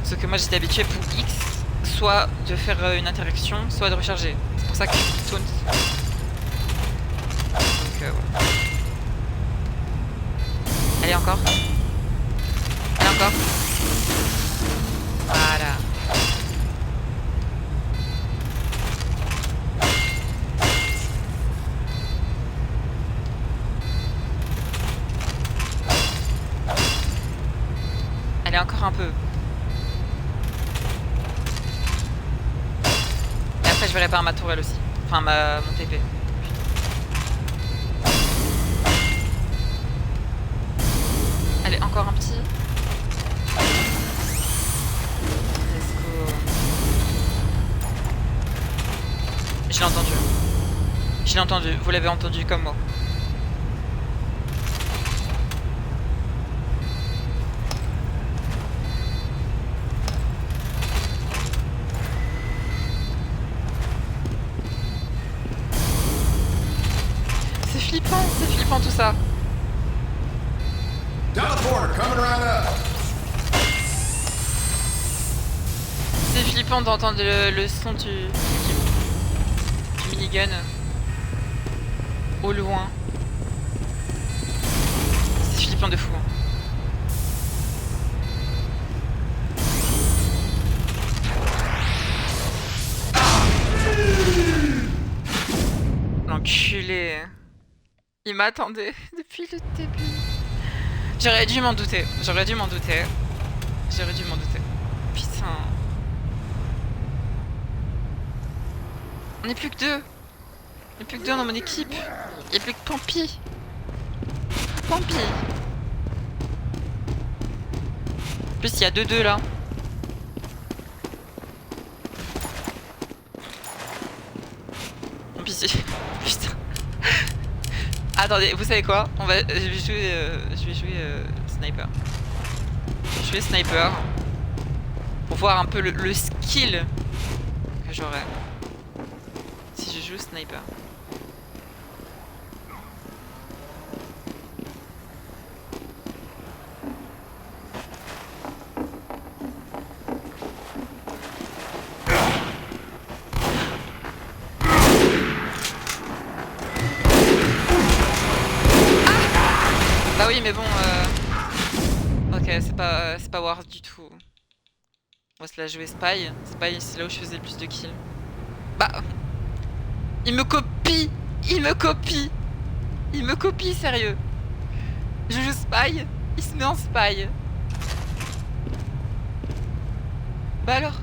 Sauf que moi j'étais habitué pour X, soit de faire une interaction, soit de recharger. C'est pour ça que je taunt. Donc ouais. Allez encore. Allez encore. Voilà. Allez encore un peu. Et après je vais réparer ma tourelle aussi. Enfin mon TP. Allez, encore un petit. Let's go. Je l'ai entendu. Je l'ai entendu. Vous l'avez entendu comme moi. C'est flippant tout ça. C'est flippant d'entendre le son du minigun au loin. C'est flippant de fou. L'enculé. Il m'attendait depuis le début. J'aurais dû m'en douter. J'aurais dû m'en douter. Putain. On n'est plus que 2. Il n'y a plus que 2 dans mon équipe. Il n'y a plus que Pampi. En plus, il y a 2-2 là. Pampi, putain. Attendez, vous savez quoi? Je vais jouer sniper. Je vais jouer sniper pour voir un peu le skill que j'aurai si je joue sniper. mais bon... Ok, c'est pas Wars du tout. Moi, c'est là jouer Spy. Spy, c'est là où je faisais le plus de kills. Bah... Il me copie. Il me copie. Il me copie, sérieux. Je joue Spy, il se met en Spy. Bah alors?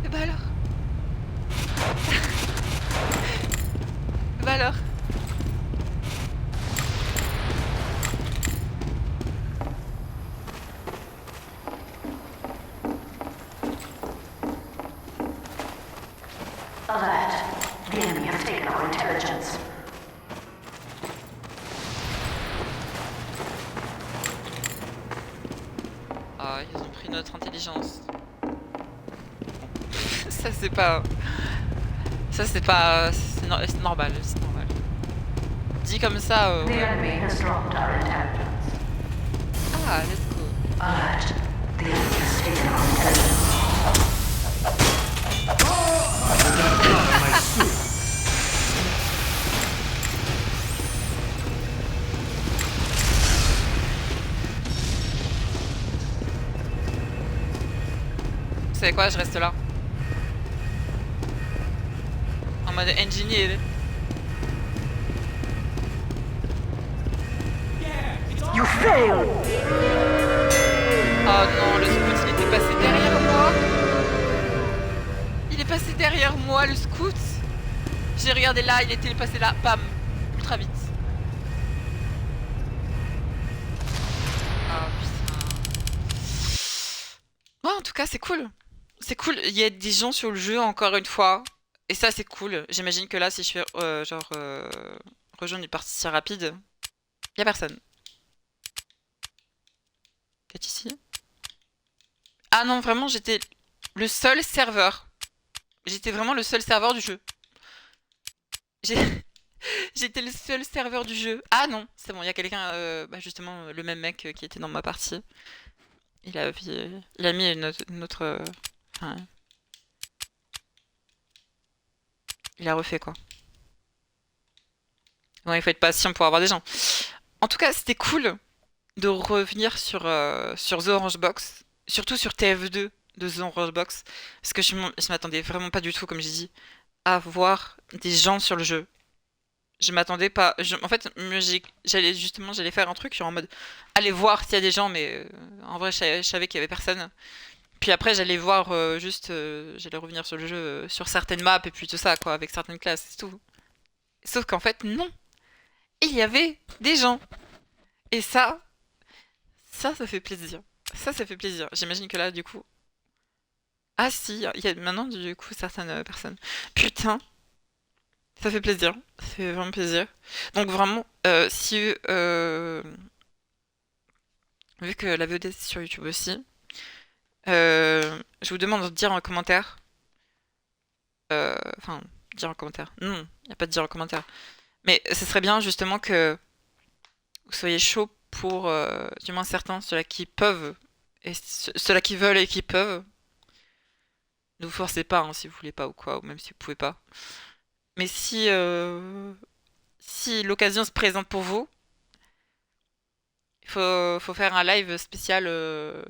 Et bah alors? Bah alors? Alert. The enemy have taken our intelligence. Ah, ils ont pris notre intelligence. Ça c'est pas... Ça c'est pas... C'est normal, c'est normal. Dit comme ça... The enemy has dropped our intelligence. Ah, let's go. Alert. The enemy has taken our intelligence. Vous savez quoi, je reste là. En mode engineer. You failed! Oh non, le scout il était passé derrière moi. Il est passé derrière moi, le scout. J'ai regardé là, il était passé là, bam, ultra vite. Ah putain. Ouais, en tout cas, c'est cool. C'est cool, il y a des gens sur le jeu, encore une fois. Et ça, c'est cool. J'imagine que là, si je fais rejoindre une partie si rapide, il y a personne. Peut-être ici. Ah non, vraiment, j'étais le seul serveur. J'étais vraiment le seul serveur du jeu. J'étais le seul serveur du jeu. Ah non, c'est bon, il y a quelqu'un, justement, le même mec qui était dans ma partie. Il a mis une autre... enfin, il a refait quoi. Ouais, il faut être patient pour avoir des gens. En tout cas, c'était cool de revenir sur The Orange Box. Surtout sur TF2 de The Orange Box. Parce que je m'attendais vraiment pas du tout, comme j'ai dit, à voir des gens sur le jeu. Je m'attendais pas... en fait, j'allais faire un truc genre en mode... Aller voir s'il y a des gens, mais en vrai, je savais qu'il y avait personne. Puis après, j'allais voir j'allais revenir sur le jeu, sur certaines maps, et puis tout ça, quoi, avec certaines classes, c'est tout. Sauf qu'en fait, non. Il y avait des gens. Et ça fait plaisir. Ça fait plaisir. J'imagine que là, du coup... Ah si, il y a maintenant, du coup, certaines personnes. Putain. Ça fait plaisir. Ça fait vraiment plaisir. Donc vraiment, si... vu que la VOD c'est sur YouTube aussi, je vous demande de dire en commentaire... Enfin, dire en commentaire. Non, il n'y a pas de dire en commentaire. Mais ce serait bien, justement, que vous soyez chaud pour, du moins certains, ceux-là qui peuvent, et ceux-là qui veulent et qui peuvent. Ne vous forcez pas, hein, si vous voulez pas ou quoi, ou même si vous pouvez pas. Mais si l'occasion se présente pour vous, il faut faire un live spécial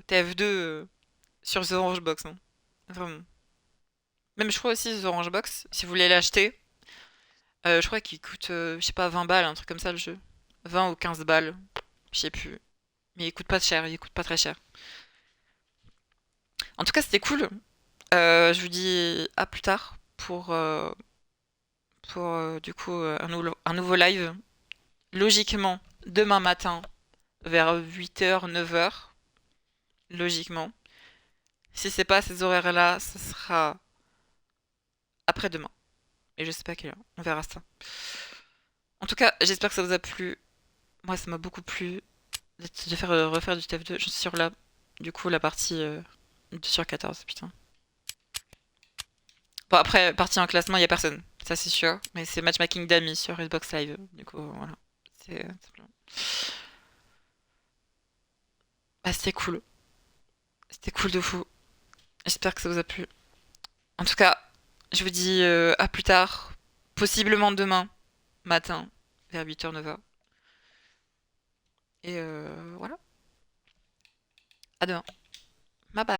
TF2 sur The Orange Box, hein. Vraiment. Même je crois aussi The Orange Box, si vous voulez l'acheter, je crois qu'il coûte, je sais pas, 20 balles, un truc comme ça le jeu. 20 ou 15 balles, je sais plus. Mais il coûte pas cher, il coûte pas très cher. En tout cas, c'était cool. Je vous dis à plus tard pour du coup un nouveau live. Logiquement, demain matin, vers 8h, 9h. Logiquement. Si c'est pas à ces horaires-là, ce sera après-demain. Et je sais pas à quelle heure, on verra ça. En tout cas, j'espère que ça vous a plu. Moi, ça m'a beaucoup plu de refaire du TF2. Je suis sur du coup, la partie 2 sur 14, putain. Bon, après, partie en classement, il y a personne. Ça, c'est sûr. Mais c'est matchmaking d'amis sur Xbox Live. Du coup, voilà. C'est simplement... Bah, c'était cool. C'était cool de fou. J'espère que ça vous a plu. En tout cas, je vous dis à plus tard. Possiblement demain matin, vers 8h, 9h. Et voilà. À demain. Bye bye.